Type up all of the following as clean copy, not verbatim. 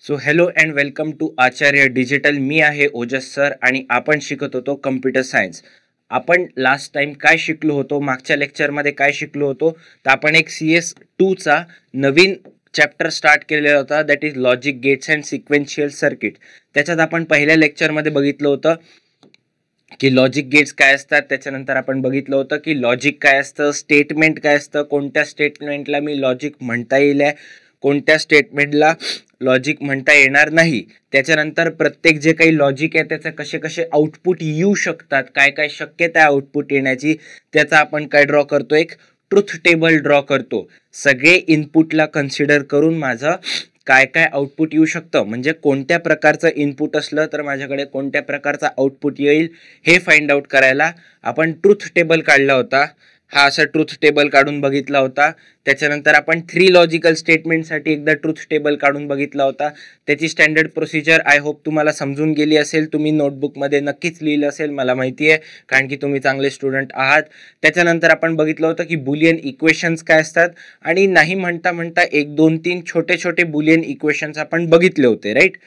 So hello and welcome to Acharya digital. मी आहे Ojas sir आणि आपण शिकत होतो कम्प्युटर सायन्स. आपण लास्ट टाइम काय शिकलो होतो, मागच्या लेक्चरमध्ये काय शिकलो होतो, तर आपण एक CS2चा नवीन चॅप्टर स्टार्ट केलेला होता, that is logic gates and sequential circuit. त्याच्यात आपण पहिल्या लेक्चरमध्ये बघितलं होतं की लॉजिक गेट्स काय असतात. त्याच्यानंतर आपण बघितलं होतं की लॉजिक काय असतं, स्टेटमेंट काय असतं, कोणत्या स्टेटमेंटला मी लॉजिक म्हणता येईल, कोणत्या स्टेटमेंटला लॉजिक म्हणता येणार नाही. त्याच्यानंतर प्रत्येक जे काही लॉजिक आहे त्याचे कसे कसे आउटपुट येऊ शकतात, काय काय शक्यता आहे आउटपुट येण्याची, त्याचा आपण काय ड्रॉ करतो, एक ट्रुथ टेबल ड्रॉ करतो. सगळे इनपुटला कन्सिडर करून माझं काय काय आउटपुट येऊ शकतं, म्हणजे कोणत्या प्रकारचं इनपुट असलं तर माझ्याकडे कोणत्या प्रकारचा आउटपुट येईल हे फाइंड आउट करायला आपण ट्रुथ टेबल काढला होता. हा असा ट्रुथ टेबल काढून बघितला होता. त्याच्यानंतर आपण 3 लॉजिकल स्टेटमेंटसाठी एकदा ट्रुथ टेबल काढून बघितला होता. त्याची स्टँडर्ड प्रोसिजर आय होप तुम्हाला समजून गेली असेल. तुम्ही नोटबुकमध्ये नक्कीच लिहिलं असेल, मला माहिती आहे, कारण की तुम्ही चांगले स्टुडंट आहात. त्याच्यानंतर आपण बघितलं होतं की बुलियन इक्वेशन्स काय असतात, आणि नाही म्हणता म्हणता 1 2 3 छोटे छोटे बुलियन इक्वेशन्स आपण बघितले होते, राईट.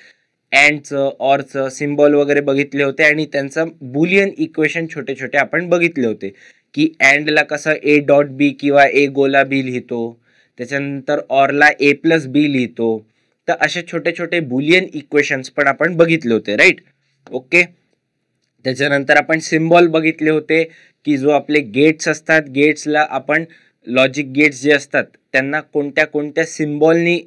अँडचं, ऑरचं सिम्बॉल वगैरे बघितले होते आणि त्यांचं बुलियन इक्वेशन छोटे छोटे आपण बघितले होते की अँडला कसं A.B किंवा A गोला B लिहितो, त्याच्यानंतर ऑरला A+B लिहितो. तर असे छोटे छोटे बुलियन इक्वेशन्स पण आपण बघितले होते, राईट. ओके. त्याच्यानंतर आपण सिम्बॉल बघितले होते की जो आपले गेट्स असतात, गेट्सला आपण लॉजिक गेट्स जे असतात त्यांना कोणत्या कोणत्या सिम्बॉलनी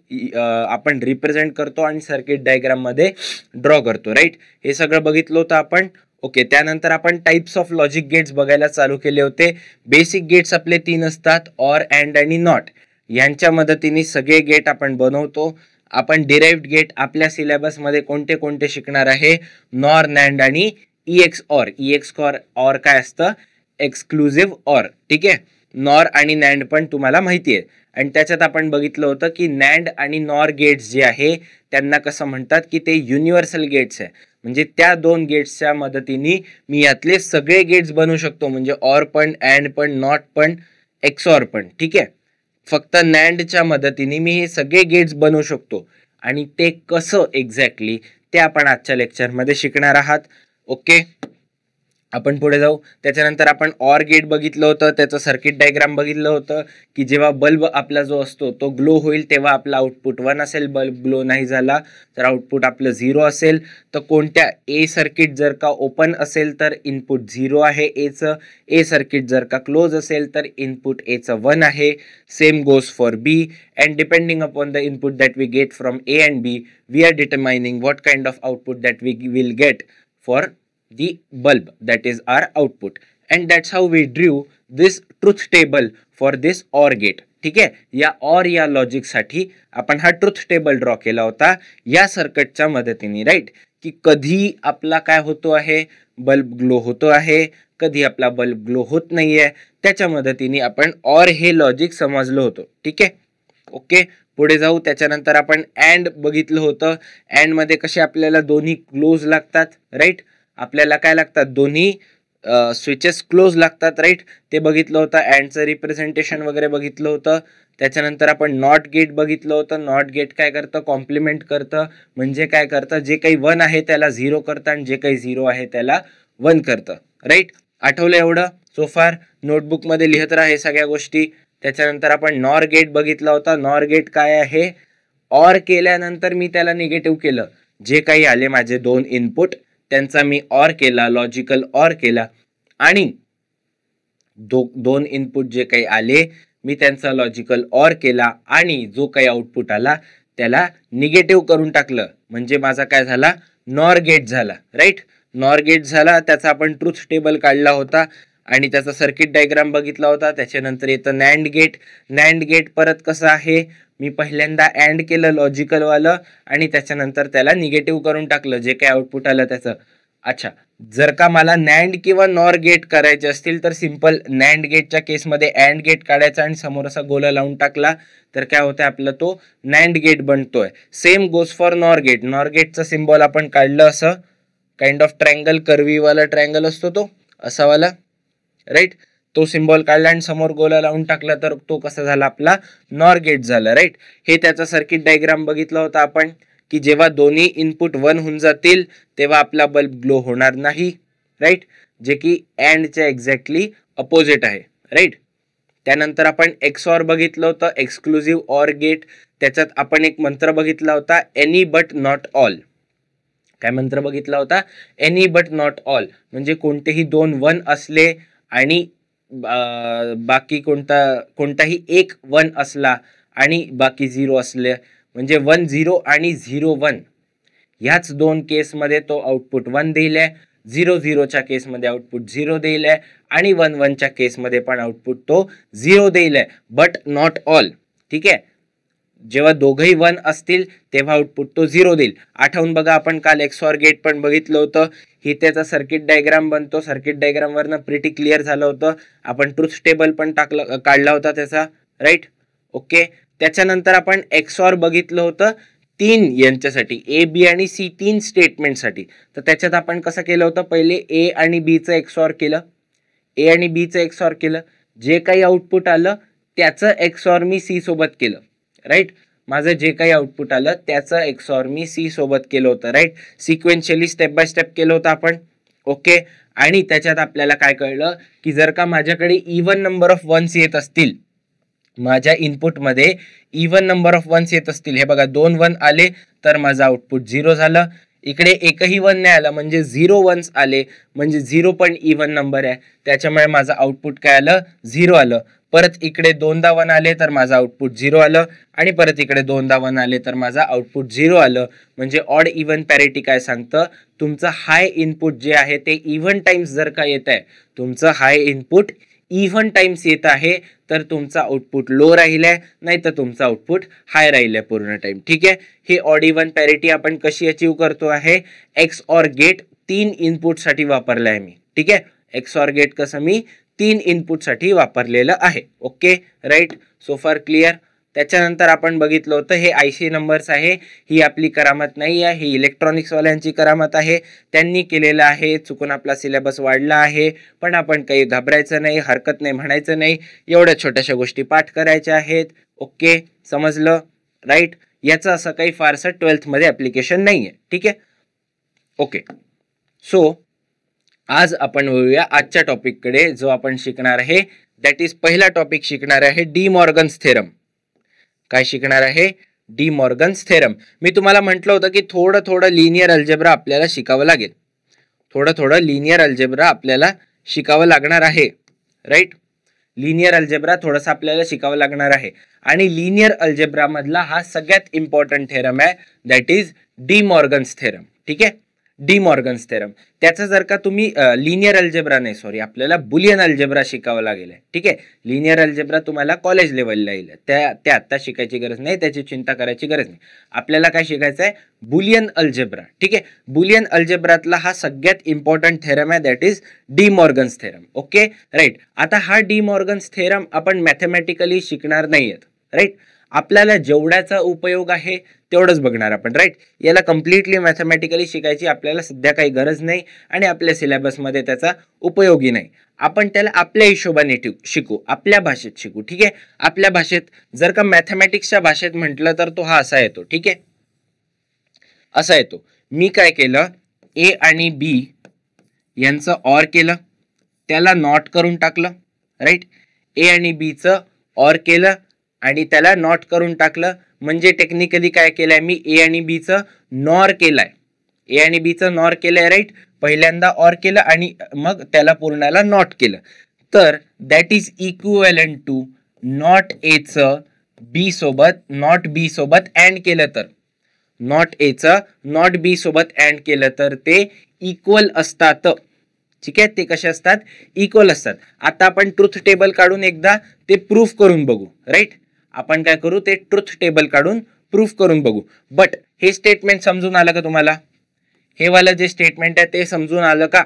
आपण रिप्रेझेंट करतो आणि सर्किट डायग्राममध्ये ड्रॉ करतो, राईट. हे सगळं बघितलं होतं आपण. ओके. त्यानंतर आपण टाइप्स ऑफ लॉजिक गेट्स बघायला चालू केले होते. बेसिक गेट्स आपले 3 असतात, ऑर, अँड आणि नॉट. यांच्या मदतीने सगळे गेट आपण बनवतो. आपण डिराइव्ड गेट आपल्या सिलेबसमध्ये कोणते कोणते शिकणार आहे, नॉर, नॅन्ड आणि EX ऑर. EX ऑर काय असतं, एक्सक्लुझिव्ह ऑर, ठीक आहे. नॉर आणि नॅन्ड पण तुम्हाला माहिती आहे. आणि त्याच्यात आपण बघितलं होतं की नॅन्ड आणि नॉर गेट्स जे आहे त्यांना कसं म्हणतात की ते युनिव्हर्सल गेट्स आहे, म्हणजे त्या 2 गेट्सच्या मदतीने मी यातले सगळे गेट्स बनवू शकतो, म्हणजे ऑर पण, अँड पण, नॉट पण, एक्सऑर पण, ठीक आहे. फक्त नॅन्डच्या मदतीने मी हे सगळे गेट्स बनवू शकतो, आणि ते कसं एक्झॅक्टली ते आपण आजच्या लेक्चरमध्ये शिकणार आहात. ओके. आपण पुढे जाऊ. त्याच्यानंतर आपण ऑर गेट बघितलं होतं, त्याचं सर्किट डायग्राम बघितलं होतं की जेव्हा बल्ब आपला जो असतो तो ग्लो होईल तेव्हा आपला आउटपुट 1 असेल, बल्ब ग्लो नाही झाला तर आउटपुट आपलं 0 असेल. तर कोणत्या ए सर्किट जर का ओपन असेल तर इनपुट 0 आहे एचं, ए सर्किट जर का क्लोज असेल तर इनपुट एचं 1 आहे. Same goes for B, and depending upon the input that we get from A and B we are determining what kind of output that we will get for the bulb, that is our output, and that's how we drew this truth table for this OR gate. ठीक आहे. या OR या logic साठी आपण हा truth table draw केला होता या सर्किटच्या मदतीने, राईट. की कधी आपला काय होतो आहे, बल्ब ग्लो होतो आहे, कधी आपला बल्ब ग्लो होत नाहीये, त्याच्या मदतीने आपण OR हे लॉजिक समजलो होतो, ठीक आहे. ओके. पुढे जाऊ. त्याच्यानंतर आपण अँड बघितलं होतं. अँड मध्ये कसे आपल्याला दोन्ही क्लोज लागतात, राईट. आपल्याला काय लागतात, दोन्ही स्विचेस क्लोज लागतात, राईट. ते बघितलं होतं. अँडचं रिप्रेझेंटेशन वगैरे बघितलं होतं. त्याच्यानंतर आपण नॉट गेट बघितलं होतं. नॉट गेट काय करतं, कॉम्प्लिमेंट करतं, म्हणजे काय करतं, जे काही 1 आहे त्याला 0 करतं आणि जे काही 0 आहे त्याला 1 करतं, राईट. आठवलं एवढं सोफार? नोटबुकमध्ये लिहत राहा हे सगळ्या गोष्टी. त्याच्यानंतर आपण नॉर गेट बघितला होता. नॉर गेट काय आहे, ऑर केल्यानंतर मी त्याला निगेटिव्ह केलं, जे काही आले माझे 2 इनपुट त्यांचा मी ऑर केला, लॉजिकल ऑर केला, आणि 2 इनपुट जे काही आले मी त्यांचा लॉजिकल ऑर केला, आणि जो काही आउटपुट आला त्याला निगेटिव्ह करून टाकलं, म्हणजे माझा काय झाला, नॉर गेट झाला, राईट. नॉर गेट झाला. त्याचा आपण ट्रुथ टेबल काढला होता आणि त्याचा सर्किट डायग्राम बघितला होता. त्याच्यानंतर येतं नॅन्ड गेट. नॅन्ड गेट परत कसं आहे, मी पहिल्यांदा अँड केलं लॉजिकलवालं आणि त्याच्यानंतर त्याला निगेटिव्ह करून टाकलं, जे काही आउटपुट आलं त्याचं. अच्छा, जर का मला नॅन्ड किंवा नॉर गेट करायचे असतील तर सिंपल नॅन्ड गेटच्या केसमध्ये अँड गेट काढायचा आणि समोर असा गोला लावून टाकला तर काय होतं, आपलं तो नॅन्ड गेट बनतोय. Same goes for NOR gate. NOR गेटचा सिम्बॉल आपण काढलं असं काइंड ऑफ ट्रायंगल, कर्वीवाला ट्रायंगल असतो तो असावाला, राईट. तो सिम्बॉल काढला आणि समोर गोला लावून टाकला तर तो कसा झाला, आपला नॉर गेट झाला, राईट. हे त्याचा सर्किट डायग्राम बघितला होता आपण की जेव्हा दोन्ही इनपुट 1 होऊन जातील तेव्हा आपला बल्ब ग्लो होणार नाही, राईट, जे की अँडच्या एक्झॅक्टली अपोजिट आहे, राईट. त्यानंतर आपण XOR बघितलं होतं, एक्सक्लुझिव्ह ऑर गेट. त्याच्यात आपण एक मंत्र बघितला होता, एनी बट नॉट ऑल. काय मंत्र बघितला होता? एनी बट नॉट ऑल, म्हणजे कोणतेही 2 1 असले आणि बाकी कोणताही एक 1 असला आणि बाकी 0 असले, म्हणजे 1 0 आणि 0 1 ह्याच 2 केसमध्ये तो आउटपुट 1 देईल आहे, 0 0च्या केसमध्ये आउटपुट 0 देईल आहे आणि 1 1च्या केसमध्ये पण आउटपुट तो 0 देईल आहे, बट नॉट ऑल. ठीक आहे, जेव्हा दोघंही 1 असतील तेव्हा आउटपुट तो 0 देईल. आठवून बघा, आपण काल XOR गेट पण बघितलं होतं. ही त्याचा सर्किट डायग्राम बनतो. सर्किट डायग्राम वरनं प्रिटी क्लिअर झालं होतं. आपण ट्रुथ टेबल पण काढला होता त्याचा, राईट. ओके, त्याच्यानंतर आपण XOR बघितलं होतं 3 यांच्यासाठी, A B आणि C 3 स्टेटमेंटसाठी. तर त्याच्यात आपण कसं केलं होतं, पहिले A आणि B चं XOR केलं, A आणि B चं XOR केलं, जे काही आउटपुट आलं त्याचं XOR मी C सोबत केलं, राईट. माझं जे काही आउटपुट आलं त्याचं XOR मी C सोबत केलं होतं, राईट. सिक्वेन्शियली स्टेप बाय स्टेप केलं होतं आपण. ओके, आणि त्याच्यात आपल्याला काय कळलं की जर का माझ्याकडे इवन नंबर ऑफ वन्स येत असतील, माझ्या इनपुटमध्ये इवन नंबर ऑफ वन्स येत असतील, हे बघा 2 1 आले तर माझं आउटपुट 0 झालं. इकडे एकही 1 नाही आला म्हणजे 0 1s आले, म्हणजे 0 पण इवन नंबर आहे, त्याच्यामुळे माझं आउटपुट काय आलं, 0 आलं. परत इकडे 2दा 1 आले तर माझं आउटपुट 0 आलं आणि परत इकडे 2दा 1 आले तर माझं आउटपुट 0 आलं. म्हणजे ऑड इव्हन पॅरिटी काय सांगतं, तुमचं हाय इनपुट जे आहे ते इव्हन टाइम्स जर का येत आहे, तुमचं हाय इनपुट इव्हन टाइम्स येत आहे तर तुमचा आउटपुट लो राहिलाय, नाही तर तुमचं आउटपुट हाय राहिलंय पूर्ण टाइम. ठीक आहे, हे ऑड इव्हन पॅरिटी आपण कशी अचीव करतो आहे, XOR गेट 3 इनपुट साठी वापरलं आहे मी. ठीक आहे, XOR गेट कसं मी 3 इनपुट साठी वापरलेलं आहे. ओके, राईट, सो फार क्लिअर. त्याच्यानंतर आपण बघितलं होतं हे IC नंबर्स आहे, ही आपली करामत नाही आहे, ही इलेक्ट्रॉनिक्स वाल्यांची करामत आहे, त्यांनी केलेलं आहे. चुकून आपला सिलेबस वाढला आहे, पण आपण काही घाबरायचं नाही, हरकत नाही म्हणायचं नाही, एवढ्या छोट्याशा गोष्टी पाठ करायच्या आहेत. ओके, समजलं, राईट. याचं असं काही फारसं 12th मध्ये ऍप्लिकेशन नाही आहे. ठीक आहे, ओके. सो आज आपण वळूया आजच्या टॉपिककडे, जो आपण शिकणार आहे दॅट इज, पहिला टॉपिक शिकणार आहे डी मॉर्गन्स थेरम. काय शिकणार आहे, डी मॉर्गन्स थेरम. मी तुम्हाला म्हटलं होतं की थोडं थोडं लिनियर अल्जेब्रा आपल्याला शिकावं लागेल, थोडं थोडं लिनियर अल्जेब्रा आपल्याला शिकावं लागणार आहे, राईट. लिनियर अल्जेब्रा थोडंसं आपल्याला शिकावं लागणार आहे आणि लिनियर अल्जेब्रा मधला हा सगळ्यात इम्पॉर्टंट थेरम आहे, that is De Morgan's theorem. ठीक आहे, डी मॉर्गन्स थेरम. त्याचं जर का तुम्ही लिनियर अल्जेब्रा नाही, सॉरी, आपल्याला बुलियन अल्जेब्रा शिकावं लागेल. ठीक आहे, लिनियर अल्जेब्रा तुम्हाला कॉलेज लेवलला येईल, त्या आत्ता शिकायची गरज नाही, त्याची चिंता करायची गरज नाही. आपल्याला काय शिकायचं आहे, बुलियन अल्जेब्रा. ठीक आहे, बुलियन अल्जेब्रातला हा सगळ्यात इम्पॉर्टंट थेरम आहे, that is De Morgan's theorem. Okay, right. आता हा डी मॉर्गन्स थेरम आपण मॅथमॅटिकली शिकणार नाहीयेत, राईट. आपल्याला जेवढ्याचा उपयोग आहे तेवढंच बघणार आपण, राईट. याला कम्प्लिटली मॅथमॅटिकली शिकायची आपल्याला सध्या काही गरज नाही आणि आपल्या सिलेबसमध्ये त्याचा उपयोगी नाही. आपण त्याला आपल्या हिशोबाने शिकू, आपल्या भाषेत शिकू. ठीक आहे, आपल्या भाषेत. जर का मॅथमॅटिक्सच्या भाषेत म्हटलं तर तो हा असा येतो. ठीक आहे, असा येतो. मी काय केलं, A आणि B यांचं ऑर केलं, त्याला नॉट करून टाकलं, राईट. A आणि B चं ऑर केलं आणि त्याला नॉट करून टाकलं, म्हणजे टेक्निकली काय केलंय मी, A आणि B चं नॉर केलंय, A आणि B चं नॉर केलंय, राईट. पहिल्यांदा ऑर केलं आणि मग त्याला पूर्णाला नॉट केलं, तर that is equivalent to not A चं B सोबत नॉट B सोबत अँड केलं, तर नॉट A चं नॉट B सोबत अँड केलं तर ते इक्वल असतात. ठीक आहे, ते कसे असतात, इक्वल असतात. आता आपण ट्रुथ टेबल काढून एकदा ते प्रूफ करून बघू, राईट. आपण काय करू, ते ट्रुथ टेबल काढून प्रूफ करून बघू. बट हे स्टेटमेंट समजून आलं का तुम्हाला, हे वाला जे स्टेटमेंट आहे ते समजून आलं का,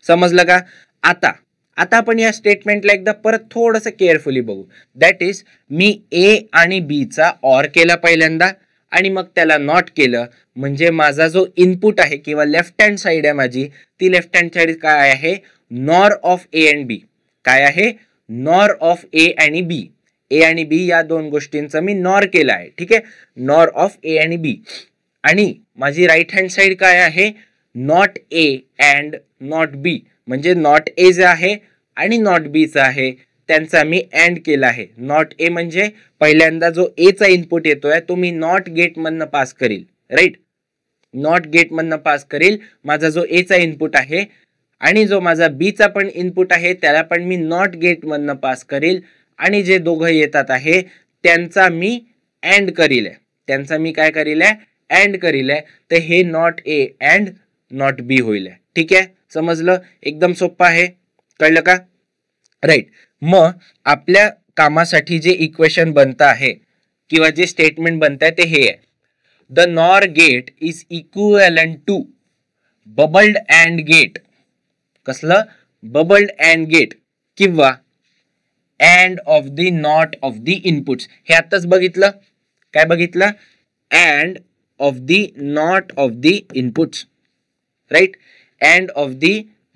समजलं का. आता आपण या स्टेटमेंटला एकदा परत थोडंसं केअरफुली बघू. दॅट इज, मी A आणि B चा ऑर केला पहिल्यांदा आणि मग त्याला नॉट केलं, म्हणजे माझा जो इनपुट आहे किंवा लेफ्ट हँड साइड आहे माझी, ती लेफ्ट हँड साइड काय आहे, nor of A and B. काय आहे, नॉर ऑफ A आणि B. A आणि B या दोन गोष्टींचा मी नॉर केला आहे. ठीक आहे, नॉर ऑफ A आणि B. आणि माझी राईट हँड साईड काय आहे, नॉट ए अँड नॉट बी, म्हणजे नॉट ए जे आहे आणि नॉट बीचा आहे त्यांचा मी अँड केला आहे. नॉट ए म्हणजे पहिल्यांदा जो ए चा इनपुट येतोय तो मी नॉट गेट मधनं पास करील, राईट, नॉट गेट मधनं पास करील माझा जो ए चा इनपुट आहे, आणि जो माझा बी चा पण इनपुट आहे त्याला पण मी नॉट गेट मधनं पास करील, आणि जे दोघं येतात आहे त्यांचा मी अँड करील, त्यांचा मी काय करील आहे, अँड करील आहे. तर हे नॉट ए अँड नॉट बी होईल. ठीक आहे, समजलं, एकदम सोपं आहे, कळलं का, राईट. मग आपल्या कामासाठी जे इक्वेशन बनतं आहे किंवा जे स्टेटमेंट बनत आहे ते हे आहे, the NOR gate is equivalent to bubbled and gate. कसलं, बबल्ड अँड गेट किंवा and of the not of the inputs. हे आताच बघितलं, काय बघितलं, and of the not of the inputs, right, and of the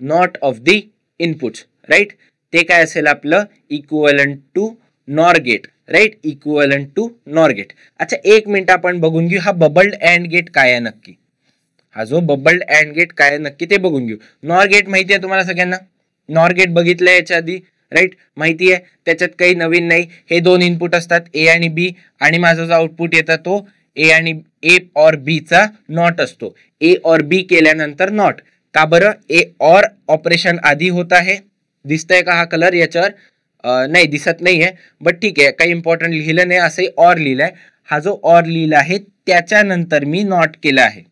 not of the inputs, right. ते काय असेल आपलं, equivalent to NOR gate, right, equivalent to NOR gate. अच्छा, एक मिनिट आपण बघून घेऊ हा बबल्ड अँड गेट काय आहे नक्की, हा जो बबल्ड अँड गेट काय आहे नक्की ते बघून घेऊ. नॉर गेट माहिती आहे तुम्हाला सगळ्यांना, नॉर गेट बघितलंय याच्या आधी, राईट, माहिती आहे, त्याच्यात काही नवीन नाही. हे दोन इनपुट असतात ए आणि बी, आणि माझा जो आउटपुट येतात तो ए आणि ए और बी चा नॉट असतो. ए और बी केल्यानंतर नॉट, का बरं, ए और ऑपरेशन आधी होत आहे, दिसतंय का हा कलर याच्यावर, नाही दिसत नाहीये, बट ठीक आहे, काही इम्पॉर्टंट लिहिलं नाही, असंही और लिहिलंय. हा जो और लिहिला आहे त्याच्यानंतर मी नॉट केलं आहे,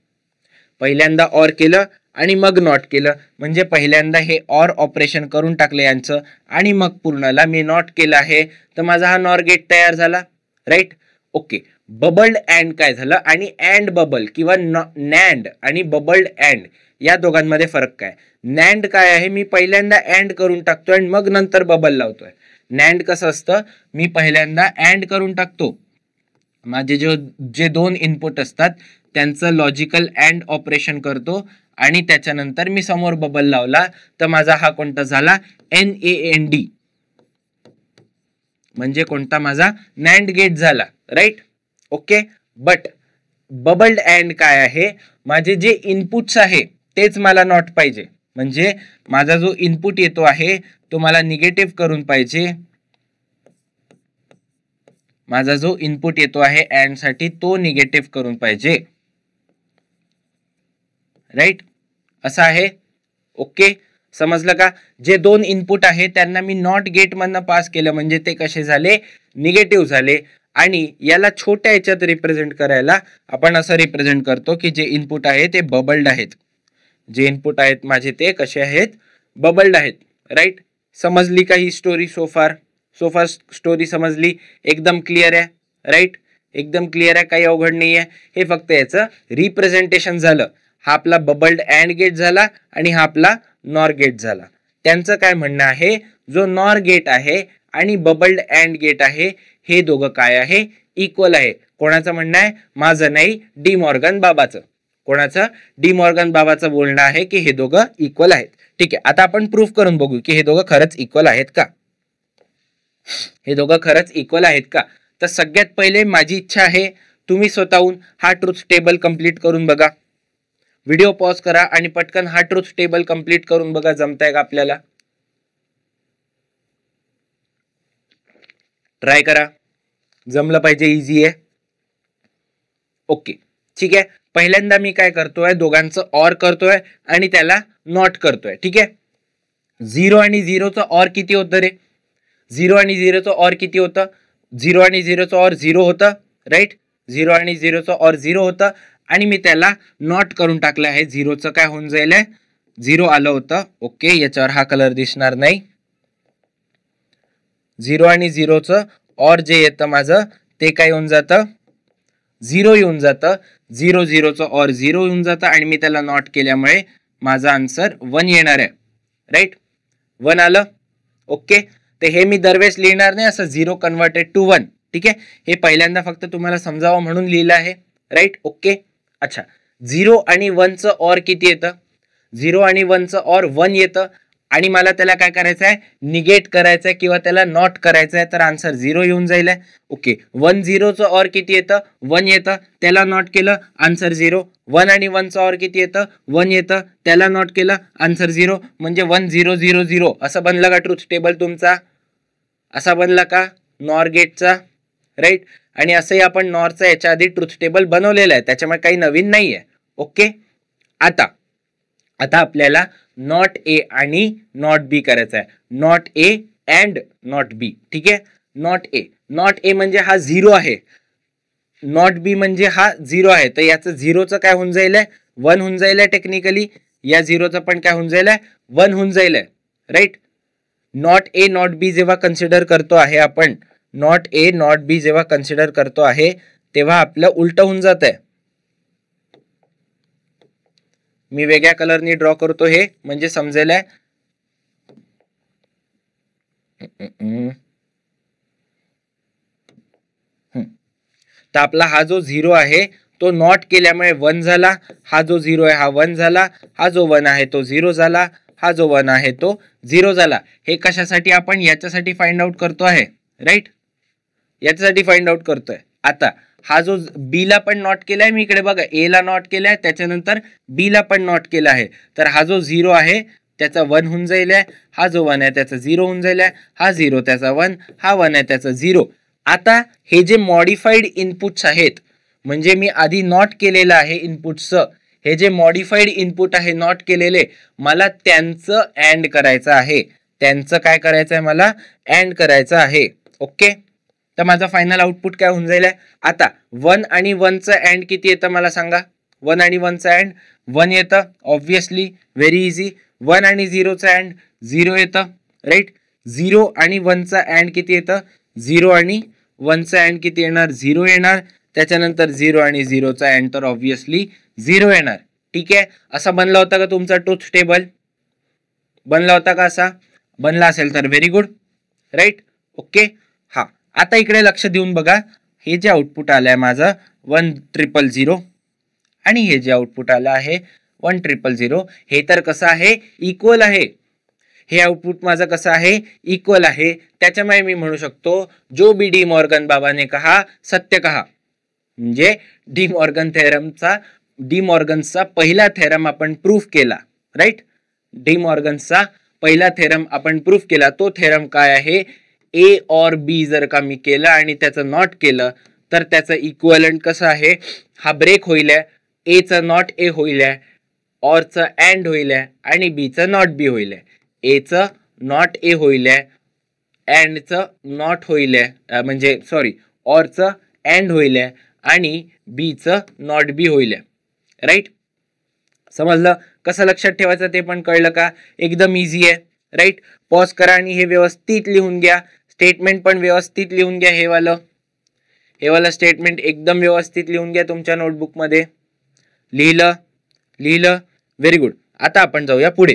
पहिल्यांदा और केलं आणि मग नॉट केलं, म्हणजे पहिल्यांदा हे और ऑपरेशन करून टाकलं यांचं आणि मग पूर्णला मी नॉट केलं आहे, तर माझा हा नॉर गेट तयार झाला, राईट. ओके, बबल्ड अँड काय झालं, आणि अँड बबल किंवा नॅन्ड आणि बबल्ड अँड या दोघांमध्ये फरक काय. नॅन्ड काय आहे, मी पहिल्यांदा अँड करून टाकतोय आणि मग नंतर बबल लावतोय. नॅन्ड कसं असतं, मी पहिल्यांदा अँड करून टाकतो, माझे जे दोन इनपुट असतात त्यांचं लॉजिकल अँड ऑपरेशन करतो आणि त्याच्यानंतर मी समोर बबल लावला, तर माझा हा कोणता झाला, NAND, म्हणजे कोणता माझा, नॅन्ड गेट झाला, right. Okay, but bubbled and काय आहे, माझे जे इनपुट्स आहे तेच मला नॉट पाहिजे, म्हणजे माझा जो इनपुट येतो आहे तो मला निगेटिव्ह करून पाहिजे, माझा जो इनपुट येतो आहे अँड साठी तो निगेटिव्ह करून पाहिजे, राईट, असं आहे. ओके, समजलं का. जे दोन इनपुट आहे त्यांना मी नॉट गेट मधनं पास केलं म्हणजे ते कसे झाले, निगेटिव्ह झाले. आणि याला छोट्या याच्यात रिप्रेझेंट करायला आपण असं रिप्रेझेंट करतो की जे इनपुट आहे ते बबल्ड आहेत, जे इनपुट आहेत माझे ते कसे आहेत, बबल्ड आहेत, राईट. समजली का ही स्टोरी, सोफार स्टोरी समजली, एकदम क्लिअर आहे, राईट, एकदम क्लिअर आहे, काही अवघड नाही आहे. हे फक्त याचं रिप्रेझेंटेशन झालं. हा आपला बबल्ड अँड गेट झाला आणि हा आपला नॉर गेट झाला. त्यांचं काय म्हणणं आहे, जो नॉर गेट आहे आणि बबल्ड अँड गेट आहे हे दोघं काय आहे, इक्वल आहे. कोणाचं म्हणणं आहे, माझं नाही, डी मॉर्गन बाबाचं. कोणाचं, डी मॉर्गन बाबाचं बोलणं आहे की हे दोघं इक्वल आहेत. ठीक आहे, आता आपण प्रूफ करून बघू की हे दोघं खरंच इक्वल आहेत का, हे दोघं खरंच इक्वल आहेत का. तर सगळ्यात पहिले माझी इच्छा आहे तुम्ही स्वतःहून हा ट्रुथ टेबल कंप्लीट करून बघा. व्हिडिओ पॉज करा आणि पटकन हा ट्रुथ टेबल कंप्लीट करून बघा, जमताय का आपल्याला, ट्राय करा, जमलं पाहिजे, इझी आहे. ओके, ठीक आहे. पहिल्यांदा मी काय करतोय, दोघांचं ऑर करतोय आणि त्याला नॉट करतोय. ठीक आहे, 0 आणि 0चं ऑर किती होतं रे, 0 आणि 0चं ऑर किती होतं, 0 आणि 0चं ऑर 0 होतं, राईट, 0 आणि 0चं ऑर 0 होतं आणि मी त्याला नॉट करून टाकलं आहे. 0चं काय होऊन जाईल, 0 आलं होतं. ओके, याच्यावर हा कलर दिसणार नाही. 0 आणि 0चं ऑर जे येतं माझं ते काय येऊन जातं, 0 येऊन जातं. 0 0चं ऑर 0 येऊन जातं आणि मी त्याला नॉट केल्यामुळे माझा आन्सर 1 येणार आहे, राईट, 1 आलं. ओके, तर हे मी दरवेळेस लिहिणार नाही असं 0 कन्वर्टेड टू 1. ठीक आहे, हे पहिल्यांदा फक्त तुम्हाला समजावं म्हणून लिहिलं आहे, राईट. ओके, अच्छा, 0 आणि 1चं ऑर किती येतं, 0 आणि 1चं ऑर 1 येतं आणि मला त्याला काय करायचं आहे, निगेट करायचं आहे किंवा त्याला नॉट करायचं आहे, तर आन्सर 0 येऊन जाईल. ओके, 1 0चं ऑर किती येतं, 1 येतं, त्याला नॉट केलं आन्सर 0. 1 आणि 1चं ऑर किती येतं, 1 येतं, त्याला नॉट केलं आन्सर 0. म्हणजे 1 0 0 0 असं बनलं का ट्रुथ टेबल तुमचा, असा बनला का नॉर गेटचा, राईट. आणि असंही आपण नॉरचा याच्या आधी ट्रुथ टेबल बनवलेलं आहे, त्याच्यामुळे काही नवीन नाही आहे. ओके, आता आपल्याला नॉट ए आणि नॉट बी करायचं आहे. नॉट ए अँड नॉट बी. ठीक आहे, नॉट ए म्हणजे हा 0 आहे, नॉट बी म्हणजे हा 0 आहे, तर याचं 0चं काय होऊन जाईल, 1 होऊन जाईल टेक्निकली. या 0चं पण काय होऊन जाईल, 1 होऊन जाईल, right. Not A not B जेव्हा कन्सिडर करतो आहे आपण, नॉट ए नॉट बी जेव्हा कन्सिडर करतो आहे तेव्हा आपलं उलट होऊन जात आहे. मी वेगळ्या कलरनी ड्रॉ करतो हे म्हणजे समजेल. तर आपला हा जो 0 आहे तो नॉट केल्यामुळे 1 झाला, हा जो 0 आहे हा 1 झाला, हा जो 1 आहे तो 0 झाला, हा जो 1 आहे तो 0 झाला. हे कशासाठी आपण याच्यासाठी फाइंड आउट करतो आहे, राईट, याच्यासाठी फाइंड आउट करतोय. आता हा जो बी ला पण नॉट केलाय मी इकडे बघा, ए ला नॉट केलाय, त्याच्यानंतर बी ला पण नॉट केला आहे, तर हा जो 0 आहे त्याचा 1 होऊन जाईल, हा जो 1 आहे त्याचा 0 होऊन जाईल, हा 0 त्याचा 1, हा 1 आहे त्याचा 0. आता हे जे मॉडिफाईड इनपुट्स आहेत, म्हणजे मी आधी नॉट केलेलं आहे इनपुट्सचं, हे जे मॉडिफाईड इनपुट आहे नॉट केलेले, मला त्यांचं अँड करायचं आहे. त्यांचं काय करायचं आहे, मला अँड करायचं आहे. ओके, तर माझा फायनल आउटपुट काय होऊन जाईल. आता 1 आणि 1चं अँड किती येतं मला सांगा. 1 आणि 1चं अँड 1 येतं, ऑब्विसली, व्हेरी इझी. 1 आणि 0चं अँड 0 येतं, राईट. 0 आणि 1चं अँड किती येतं, 0 आणि 1चं अँड किती येणार, 0 येणार. त्याच्यानंतर 0 आणि 0चा अँड तर ऑब्विसली 0 येणार. ठीक आहे, असा बनला होता का तुमचा ट्रुथ टेबल, बनला होता का, असा बनला असेल तर व्हेरी गुड, राईट. ओके, हा आता इकडे लक्ष देऊन बघा, हे जे आउटपुट आलंय माझं 1000 आणि हे जे आउटपुट आलं आहे 1000, हे तर कसं आहे, इक्वल आहे. हे आउटपुट माझं कसं आहे, इक्वल आहे. त्याच्यामुळे मी म्हणू शकतो जो बी डी मॉर्गन बाबा ने कहा सत्य कहा. म्हणजे डी मॉर्गनचा पहिला थेरम आपण प्रूफ केला, राईट. डी मॉर्गनचा पहिला थेरम आपण प्रूफ केला. तो थेरम काय आहे, ए और बी जर का मी केलं आणि त्याचं नॉट केलं तर त्याचं इक्वलंट कसं आहे, हा ब्रेक होईल, ए चं नॉट ए होईल, ऑर चं अँड होईल आणि बी चं नॉट बी होईल. ए चं नॉट ए होईल, अँड चं नॉट होईल, म्हणजे सॉरी ऑर चं अँड होईल आणि बी चं नॉट बी होईल, राईट. समजलं, कसं लक्षात ठेवायचं ते पण कळलं का, एकदम इझी आहे, राईट. पॉज करा आणि हे व्यवस्थित लिहून घ्या, स्टेटमेंट पण व्यवस्थित लिहून घ्या. हे वालं स्टेटमेंट एकदम व्यवस्थित लिहून घ्या तुमच्या नोटबुक मध्ये. लिहिलं, व्हेरी गुड. आता आपण जाऊया पुढे.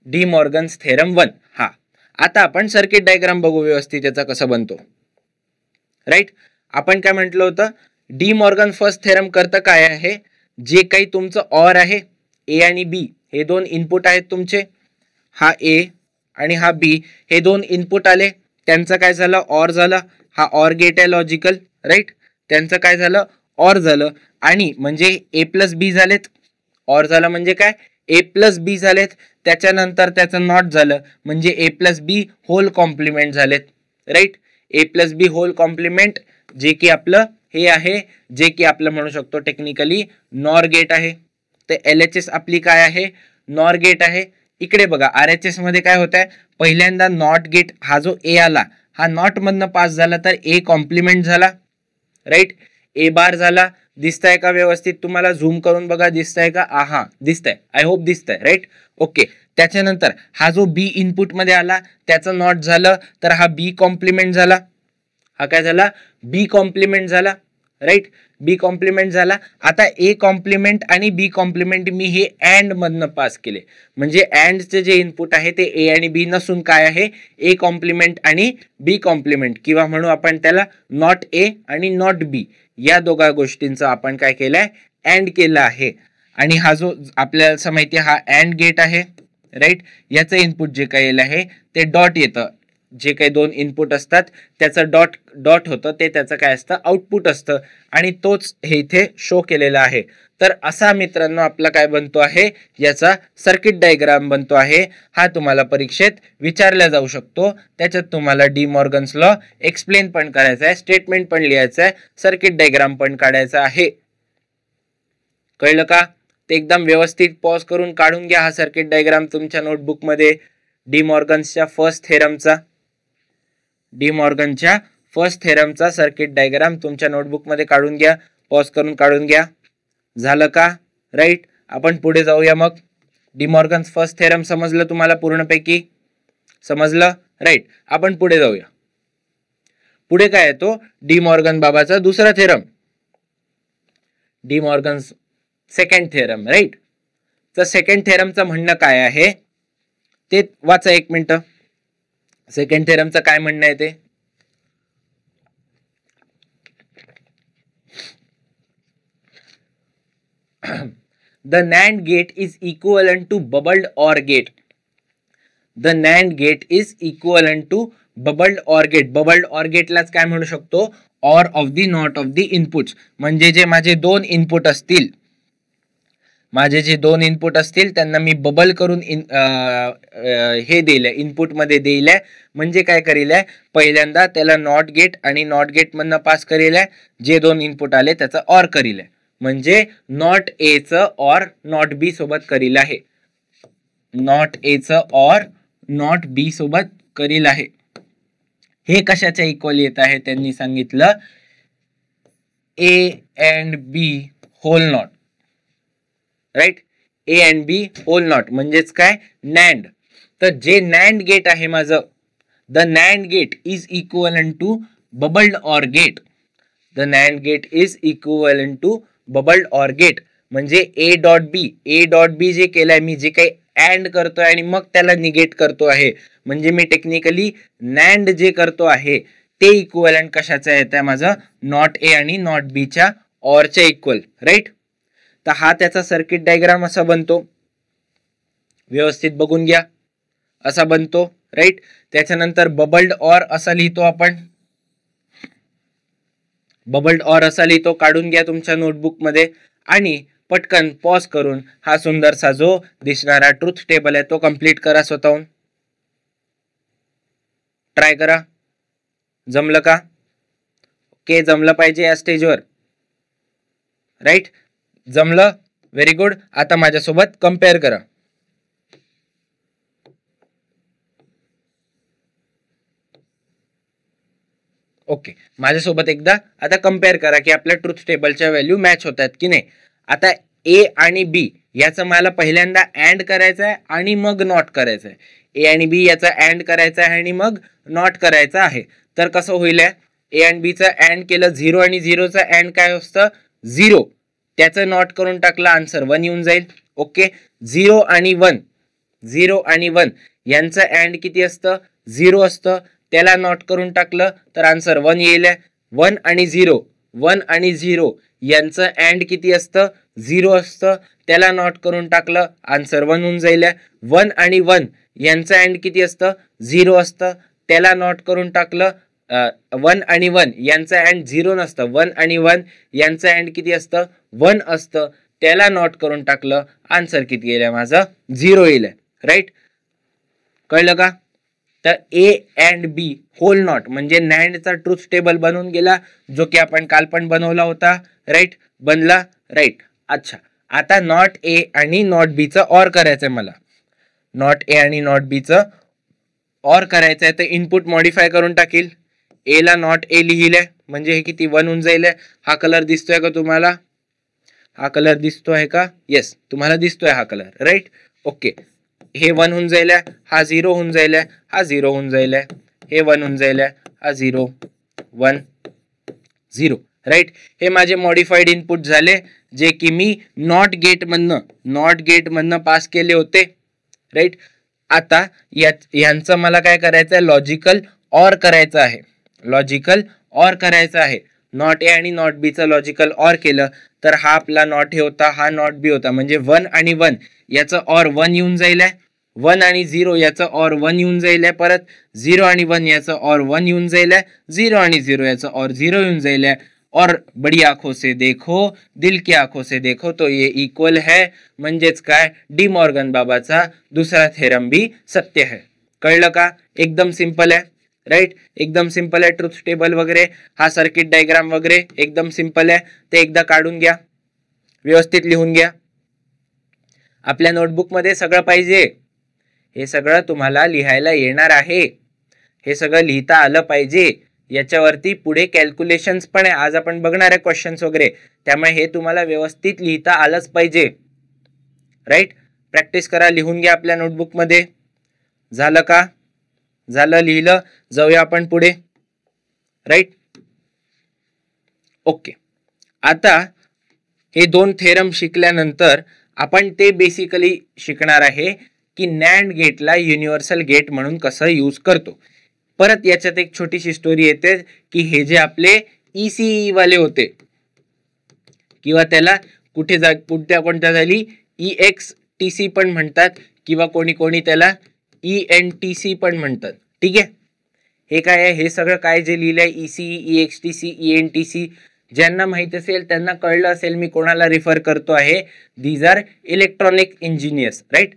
D Morgan's theorem 1. हा, आता आपण सर्किट डायग्राम बघू व्यवस्थित याचा कसा बनतो, राईट. आपण काय म्हटलं होतं, डी मॉर्गन फर्स्ट थेरम करतं काय आहे, जे काही तुमचं ऑर आहे, ए आणि बी हे दोन इनपुट आहेत तुमचे, हा ए आणि हा बी हे दोन इनपुट आले, त्यांचं काय झालं, ऑर झालं. हा ऑर गेट आहे लॉजिकल, राईट. त्यांचं काय झालं, ऑर झालं. आणि म्हणजे ए प्लस बी झालेत, ऑर झालं म्हणजे काय, ए प्लस बी झालेत. त्याच्यानंतर त्याचं नॉट झालं म्हणजे ए प्लस बी होल कॉम्प्लिमेंट झालेत, राईट. ए प्लस बी होल कॉम्प्लिमेंट, जे की आपलं हे आहे, जे की आपलं म्हणू शकतो टेक्निकली नॉर गेट आहे. तर LHS आपली काय आहे, नॉर गेट आहे. इकडे बघा RHS मध्ये काय होत आहे, पहिल्यांदा नॉट गेट, हा जो ए आला हा नॉट मधनं पास झाला तर ए कॉम्प्लिमेंट झाला, राईट. ए बार झाला. दिसतंय का व्यवस्थित, तुम्हाला झूम करून बघा, दिसतंय का, हा दिसतंय, आय होप दिसतंय, राईट. ओके, त्याच्यानंतर हा जो बी इनपुट मध्ये आला त्याचं नॉट झालं तर हा बी कॉम्प्लिमेंट झाला. हा काय झाला, बी कॉम्प्लिमेंट झाला, राईट. बी कॉम्प्लिमेंट झाला. आता ए कॉम्प्लिमेंट आणि बी कॉम्प्लिमेंट मी हे अँड मधनं पास केले, म्हणजे अँडचे जे इनपुट आहे ते ए आणि बी नसून काय आहे, ए कॉम्प्लिमेंट आणि बी कॉम्प्लिमेंट, किंवा म्हणू आपण त्याला नॉट ए आणि नॉट बी, या दोघा गोष्टींचं आपण काय केलंय, अँड केलं आहे. आणि हा जो आपल्याला असं माहिती आहे हा अँड गेट आहे, राईट. याचं इनपुट जे काही येईल आहे ते डॉट येतं, जे काही दोन इनपुट असतात त्याचं डॉट डॉट होतं ते त्याचं काय असतं आउटपुट असतं, आणि तोच हे इथे शो केलेला आहे. तर असा मित्रांनो आपला काय बनतो आहे, याचा सर्किट डायग्राम बनतो आहे. हा तुम्हाला परीक्षेत विचारला जाऊ शकतो. त्याच्यात तुम्हाला डी मॉर्गन्स लॉ एक्सप्लेन पण करायचा आहे, स्टेटमेंट पण लिहायचं आहे, सर्किट डायग्राम पण काढायचा आहे. कळलं का? ते एकदम व्यवस्थित पॉज करून काढून घ्या हा सर्किट डायग्राम तुमच्या नोटबुक मध्ये. डी मॉर्गनच्या फर्स्ट थेरमचा सर्किट डायग्राम तुमच्या नोटबुक मध्ये काढून घ्या, पॉज करून काढून घ्या. झालं का? राईट. आपण पुढे जाऊया मग. डी मॉर्गन्स फर्स्ट थेरम समजलं तुम्हाला पूर्णपैकी? समजलं, राईट. आपण पुढे जाऊया. पुढे काय येतो? डी मॉर्गन बाबाचा दुसरा theorem, De Morgan's second theorem, right. तर सेकंड थेरमचं म्हणणं काय आहे ते वाचा एक मिनिट. सेकंड थेरमचं काय म्हणणं आहे ते? The NAND gate is equivalent to bubbled OR gate. The NAND gate is equivalent to bubbled OR gate. Bubbled OR gate लाच काय म्हणू शकतो? OR of the not of the inputs. म्हणजे जे माझे दोन इनपुट असतील, त्यांना मी बबल करून हे दिलंय, इनपुट मध्ये दिलंय. म्हणजे काय करेलय, पहिल्यांदा त्याला नॉट गेट आणि नॉट गेट मधनं पास करेलय, जे दोन इनपुट आले त्याचा ऑर करेलय. म्हणजे नॉट ए च ऑर नॉट बी सोबत करील आहे, नॉट ए च ऑर नॉट बी सोबत करील आहे. हे कशाच्या इक्वल येत आहे त्यांनी सांगितलं, A and B whole not, right. A and B whole not म्हणजेच काय, नॅन्ड. तर जे नॅन्ड गेट आहे माझं, the NAND gate is equivalent to bubbled OR gate. The NAND gate is equivalent to bubbled OR gate. म्हणजे A dot B J केलंय मी, जे काही अँड करतोय आणि मग त्याला निगेट करतो आहे, म्हणजे मी टेक्निकली नॅन्ड जे करतो आहे ते इक्वलंट कशाचं येतं माझं, नॉट ए आणि नॉट बी च्या ऑरच्या इक्वल, राईट. तर हा त्याचा सर्किट डायग्राम असा बनतो, व्यवस्थित बघून घ्या, असा बनतो, राईट. त्याच्यानंतर बबल्ड ऑर असा लिहितो आपण, बबल्ड ऑर असा लिहितो, काढून घ्या तुमच्या नोटबुक मध्ये. आणि पटकन पॉज करून हा सुंदरसा जो दिसणारा ट्रुथ टेबल आहे तो कंप्लीट करा स्वतःहून. ट्राय करा. जमलं का? ओके, जमलं पाहिजे या स्टेजवर, राईट. जमलं, व्हेरी गुड. आता माझ्यासोबत कम्पेअर करा. ओके, माझ्यासोबत एकदा आता कम्पेअर करा की आपल्या ट्रुथ टेबलच्या व्हॅल्यू मॅच होत आहेत की नाही. आता ए आणि बी याचं मला पहिल्यांदा अँड करायचं आहे आणि मग नॉट करायचं आहे. ए आणि बी याचा अँड करायचा आहे आणि मग नॉट करायचा आहे. तर कसं होईल, ए आणि बी चं अँड केलं, 0 आणि 0चं अँड काय असतं, 0. त्याचं नॉट करून टाकलं, आन्सर 1 येऊन जाईल. ओके, 0 आणि 1 यांचं अँड किती असतं, 0 असतं. त्याला नॉट करून टाकलं तर आन्सर 1 येईल. 1 आणि 0 यांचं अँड किती असतं, 0 असतं. त्याला नॉट करून टाकलं, आन्सर 1 होऊन जाईल. 1 आणि 1 यांचं अँड किती असतं, 0 असतं. त्याला नॉट करून टाकलं, 1 आणि 1 यांचं अँड 0 नसतं. 1 आणि 1 यांचं अँड किती असतं, 1 असतं. त्याला नॉट करून टाकलं, आन्सर किती येईल माझं, 0 येईल, राईट. कळलं का? तर A and B whole not म्हणजे नॅन्डचा ट्रुथ टेबल बनवून गेला, जो की आपण काल पण बनवला होता, राईट. बनला, राईट. अच्छा, आता नॉट ए आणि नॉट बी चं ऑर करायचंय मला. नॉट ए आणि नॉट बी चं ऑर करायचंय, तर इनपुट मॉडिफाय करून टाकील. ए ला नॉट ए लिहिलंय म्हणजे हे किती 1 होऊन जाईल. हा कलर दिसतोय का तुम्हाला? हा कलर दिसतोय का? येस, तुम्हाला दिसतोय हा कलर, राईट. ओके, हे 1 होऊन जाईल, हा 0 होऊन जाईल, हा 0 होऊन जाईल, हे 1 होऊन जाईल, हा 0 1 0, राईट. हे माझे मॉडिफाईड इनपुट झाले, जे की मी नॉट गेट मधनं पास केले होते, राईट. आता यांचं मला काय करायचं आहे, लॉजिकल ऑर करायचं आहे. नॉट ए आणि नॉट बी चं लॉजिकल ऑर केलं तर हा आपला नॉट ए होता, हा नॉट बी होता, म्हणजे 1 आणि 1 याचं ऑर 1 येऊन जाईल, 1 आणि 0 याचं ऑर 1 येऊन जाईल, परत 0 आणि 1 याचं ऑर 1 येऊन जाईल, 0 आणि 0 याचं ऑर 0 येऊन जाईल, और बड़ी आंखों से देखो दिल की आंखों से देखो तो ये इक्वल है, म्हणजेच काय, डी मॉर्गन बाबाचा दुसरा थेरम भी सत्य है. कळलं का? एकदम सिंपल आहे, राईट, एकदम सिंपल आहे. ट्रुथ टेबल वगैरे, हा सर्किट डायग्राम वगैरे एकदम सिंपल आहे, ते एकदा काढून घ्या, व्यवस्थित लिहून घ्या. आपल्या नोटबुक मध्ये सगळं पाहिजे, हे सगळं तुम्हाला लिहायला येणार आहे, हे सगळं लिहिता आलं पाहिजे. याच्यावरती पुढे कॅल्क्युलेशन्स पण आहे, आज आपण बघणार आहे क्वेश्चन्स वगैरे, त्यामुळे हे तुम्हाला व्यवस्थित लिहिता आलंच पाहिजे, राईट. प्रॅक्टिस करा, लिहून घ्या आपल्या नोटबुक मध्ये. झालं का? झालं, लिहिलं. जाऊया आपण पुढे, राईट. ओके, आता हे 2 थेरम शिकल्यानंतर आपण ते बेसिकली शिकणार आहे की नॅन्ड गेटला युनिव्हर्सल गेट म्हणून कसं यूज करतो. परत याच्यात एक छोटीशी स्टोरी येते की हे जे आपले ECE वाले होते, किंवा त्याला कोणत्या झाली EXTC पण म्हणतात, किंवा कोणी कोणी त्याला ENTC पण म्हणतात, ठीक आहे. हे काय आहे, हे सगळं काय जे लिहिलंय ECE, EXTC, ENTC, ज्यांना माहित असेल त्यांना कळलं असेल मी कोणाला रिफर करतो आहे. These are electronic engineers, right.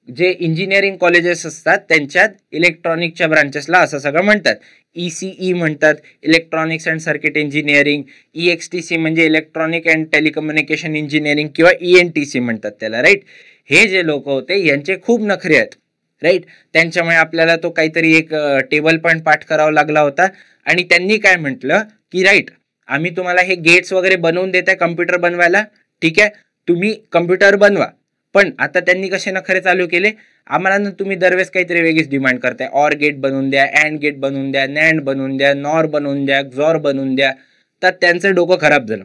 जे इंजिनिअरिंग कॉलेजेस असतात त्यांच्यात इलेक्ट्रॉनिकच्या ब्रांचेसला असं सगळं म्हणतात. ECE म्हणतात electronics and circuit engineering, EXTC म्हणजे इलेक्ट्रॉनिक अँड टेलिकम्युनिकेशन इंजिनिअरिंग, किंवा ENTC म्हणतात त्याला, राईट. हे जे लोक होते यांचे खूप नखरे आहेत, राईट. त्यांच्यामुळे आपल्याला तो काहीतरी एक टेबल पण पाठ करावा लागला होता, आणि त्यांनी काय म्हटलं की राईट, आम्ही तुम्हाला हे गेट्स वगैरे बनवून देत आहे कम्प्युटर बनवायला, ठीक आहे, तुम्ही कम्प्युटर बनवा. पण आता त्यांनी कसे नखरे चालू केले, आम्हाला तुम्ही दरवेळेस काहीतरी वेगळीच डिमांड करताय, ऑर गेट बनवून द्या, अँड गेट बनवून द्या, नॅन्ड बनवून द्या, नॉर बनवून द्या, XOR बनवून द्या. तर त्यांचं डोकं खराब झालं.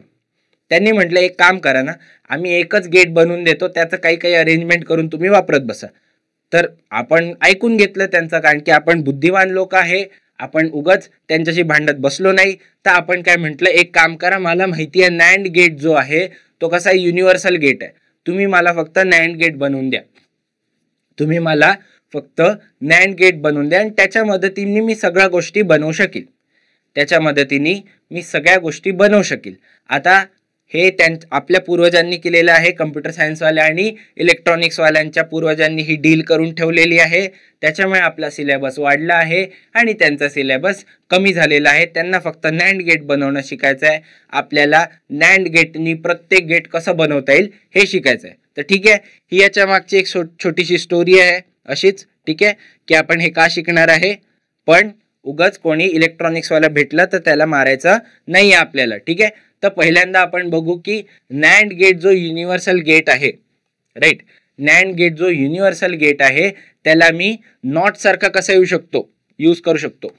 त्यांनी म्हटलं एक काम करा ना, आम्ही एकच गेट बनवून देतो, त्याचं काही काही अरेंजमेंट करून तुम्ही वापरत बसा. तर आपण ऐकून घेतलं त्यांचं, कारण की आपण बुद्धिवान लोक आहे, आपण उगाच त्यांच्याशी भांडत बसलो नाही. तर आपण काय म्हटलं, एक काम करा, मला माहिती आहे नॅन्ड गेट जो आहे तो कसा युनिव्हर्सल गेट आहे, तुम्ही मला फक्त नॅन्ड गेट बनवून द्या, तुम्ही मला फक्त नॅन्ड गेट बनवून द्या, आणि त्याच्या मदतीने मी सगळ्या गोष्टी बनवू शकेल, त्याच्या मदतीने मी सगळ्या गोष्टी बनवू शकेल. आता हे आपल्या पूर्वजांनी केलेलं आहे, कम्प्युटर सायन्सवाल्या आणि इलेक्ट्रॉनिक्सवाल्यांच्या पूर्वजांनी ही डील करून ठेवलेली आहे. त्याच्यामुळे आपला सिलेबस वाढला आहे आणि त्यांचा सिलेबस कमी झालेला आहे. त्यांना फक्त नॅन्ड गेट बनवणं शिकायचं आहे, आपल्याला नॅन्ड गेटनी प्रत्येक गेट कसं बनवता येईल हे शिकायचं आहे. तर ठीक आहे, ही याच्या मागची एक छोटीशी स्टोरी आहे अशीच, ठीक आहे, की आपण हे का शिकणार आहे. पण उगाच कोणी इलेक्ट्रॉनिक्सवाला भेटलं तर त्याला मारायचं नाही आपल्याला, ठीक आहे. तर पहिल्यांदा आपण बघू की नॅन्ड गेट जो युनिव्हर्सल गेट आहे, राईट, नॅन्ड गेट जो युनिव्हर्सल गेट आहे त्याला मी नॉट सारखा कसा यूज करू शकतो.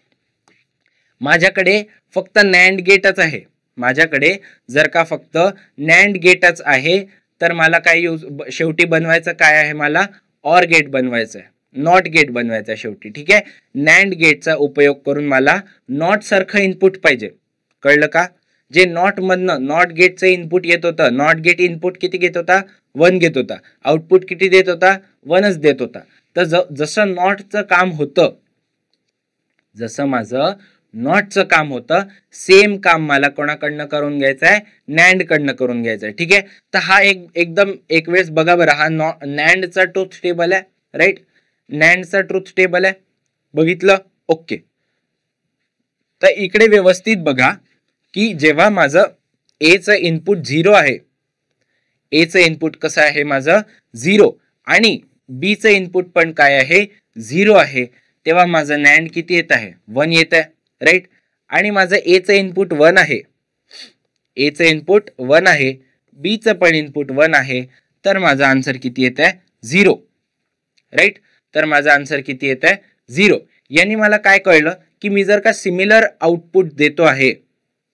माझ्याकडे फक्त नॅन्ड गेटच आहे, माझ्याकडे जर का फक्त नॅन्ड गेटच आहे तर मला काय शेवटी बनवायचं काय आहे, मला ऑर गेट बनवायचं आहे, नॉट गेट बनवायचं आहे शेवटी, ठीक आहे. नॅन्ड गेटचा उपयोग करून मला नॉट सारखं इनपुट पाहिजे, कळलं का. जे नॉट मधनं नॉट गेटचं इनपुट येत होतं, नॉट गेट इनपुट किती घेत होता, 1 घेत होता, आउटपुट किती देत होता, 1च देत होता. तर जसं नॉटचं काम होतं, जसं माझं नॉटचं काम होतं, सेम काम मला कोणाकडनं करून घ्यायचं आहे, नॅन्ड कडनं करून घ्यायचं आहे, ठीक आहे. तर हा एकदम एक वेळेस बघा बरं, हा नॅन्डचा ट्रुथ टेबल आहे, राईट, नॅन्डचा ट्रुथ टेबल आहे, बघितलं, ओके. तर इकडे व्यवस्थित बघा की जेव्हा माझं एचं इनपुट 0 आहे, एचं इनपुट कसं आहे माझं 0, आणि बीचं इनपुट पण काय आहे 0 आहे, तेव्हा माझं नॅन्ड किती येत आहे, 1 येत आहे, राईट. आणि माझं एचं इनपुट 1 आहे, एचं इनपुट 1 आहे, बीचं पण इनपुट 1 आहे, तर माझा आन्सर किती येत आहे 0, राईट. तर माझा आन्सर किती येत आहे 0. यांनी मला काय कळलं की मी जर का सिमिलर आउटपुट देतो आहे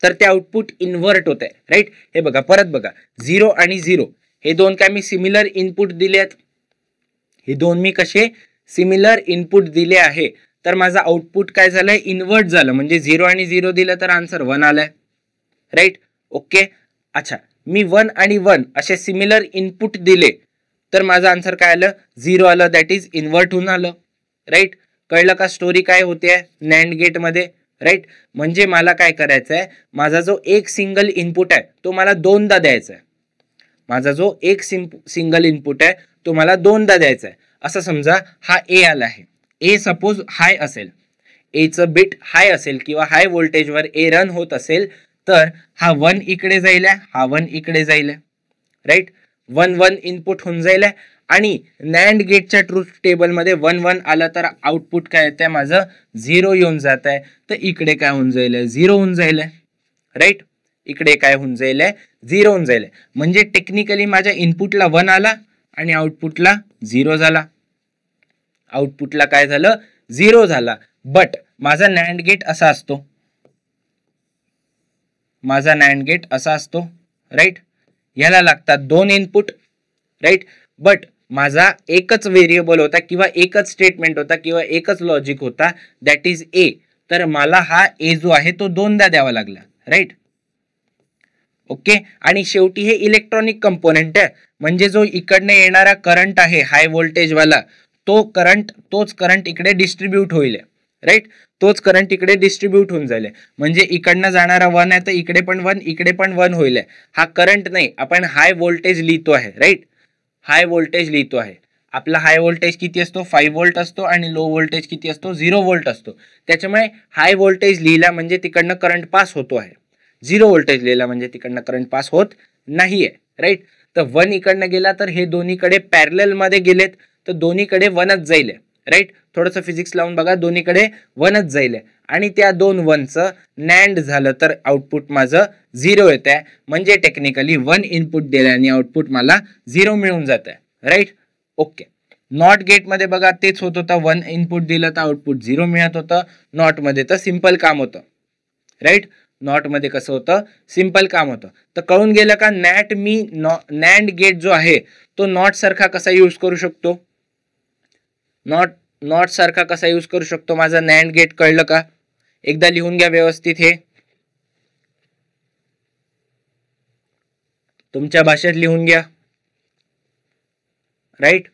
तर ते आउटपुट इन्व्हर्ट होत आहे, राईट. हे बघा, परत बघा, 0 आणि 0 हे दोन काय मी सिमिलर इनपुट दिले आहेत, हे दोन मी कसे सिमिलर इनपुट दिले आहे, तर माझा आउटपुट काय झालंय, इन्व्हर्ट झालं, म्हणजे 0 आणि 0 दिलं तर आन्सर 1 आलाय, राईट. ओके. अच्छा, मी 1 आणि 1 असे सिमिलर इनपुट दिले तर माझं आन्सर काय आलं? 0 आलं. दॅट इज इन्व्हर्ट होऊन आलं. राईट. कळलं का स्टोरी काय होते नॅन्ड गेट मध्ये? राईट. म्हणजे मला काय करायचं आहे, माझा जो एक सिंगल इनपुट आहे तो मला दोनदा द्यायचा आहे. माझा जो एक सिंगल इनपुट आहे तो मला दोनदा द्यायचा आहे. असं समजा हा ए आला आहे. ए सपोज हाय असेल, एचं बिट हाय असेल किंवा हाय व्होल्टेजवर ए रन होत असेल तर हा 1 इकडे जाईल, हा 1 इकडे जाईल. राईट. 1 1 इनपुट होऊन जाईल आणि नॅन्ड गेटच्या ट्रूथ टेबलमध्ये 1 1 आलं तर आउटपुट काय येतं माझं 0 येऊन जात आहे. तर इकडे काय होऊन जाईल? 0 होऊन जाईल. राईट. इकडे काय होऊन जाईल? 0 होऊन जाईल. म्हणजे टेक्निकली माझ्या इनपुटला 1 आला आणि आउटपुटला 0 झाला. आउटपुटला काय झालं? 0 झाला. बट माझा नॅन्ड गेट असा असतो, माझा नॅन्ड गेट असा असतो. राईट. याला लागतात 2 इनपुट. राईट. बट माझा एकच व्हेरिएबल होता किंवा एकच स्टेटमेंट होता किंवा एकच लॉजिक होता, दॅट इज ए. तर मला हा ए जो आहे तो दोनदा द्यावा लागला. राईट. ओके. आणि शेवटी हे इलेक्ट्रॉनिक कंपोनेंट आहे, म्हणजे जो इकडनं येणारा करंट आहे हाय व्होल्टेजवाला तोच करंट इकडे डिस्ट्रीब्यूट होईल. राईट. तोच करंट इकडे डिस्ट्रीब्यूट होऊन जाईल. म्हणजे इकडनं जाणारा 1 आहे तर इकडे पण 1, इकडे पण 1 होईल. हा करंट नाही, आपण हाय व्होल्टेज लिहितो आहे. राईट. हाय व्होल्टेज लिहितो आहे. आपला हाय व्होल्टेज किती असतो? 5 व्होल्ट असतो आणि लो व्होल्टेज किती असतो? 0 व्होल्ट असतो. त्याच्यामुळे हाय व्होल्टेज लिहिला म्हणजे तिकडनं करंट पास होतो आहे. 0 व्होल्टेज लिहिला म्हणजे तिकडनं करंट पास होत नाहीये. राईट. तर 1 इकडनं गेला तर हे दोन्हीकडे पॅरलल मध्ये गेलेत तर दोन्हीकडे 1च जाईल. राईट. थोडंसं फिजिक्स लावून बघा, दोन्हीकडे 1च जाईल आणि त्या 2 1चं नॅन्ड झालं तर आउटपुट माझं 0 येत आहे. म्हणजे टेक्निकली 1 इनपुट दिल्याने आउटपुट मला 0 मिळून जात आहे. राईट. ओके. नॉट गेट मध्ये बघा तेच होत होतं, 1 इनपुट दिलं तर आउटपुट 0 मिळत होतं. नॉट मध्ये तर सिंपल काम होतं. राईट. नॉट मध्ये कसं होतं? सिंपल काम होतं. तर कळून गेलं का नॅन्ड गेट जो आहे तो नॉट सारखा कसा यूज करू शकतो? नॉट सारखा कसा यूज करू शकतो माझा नॅन्ड गेट? कळलं का? एकदा लिहून घ्या व्यवस्थित हे, तुमच्या भाषेत लिहून घ्या. राईट.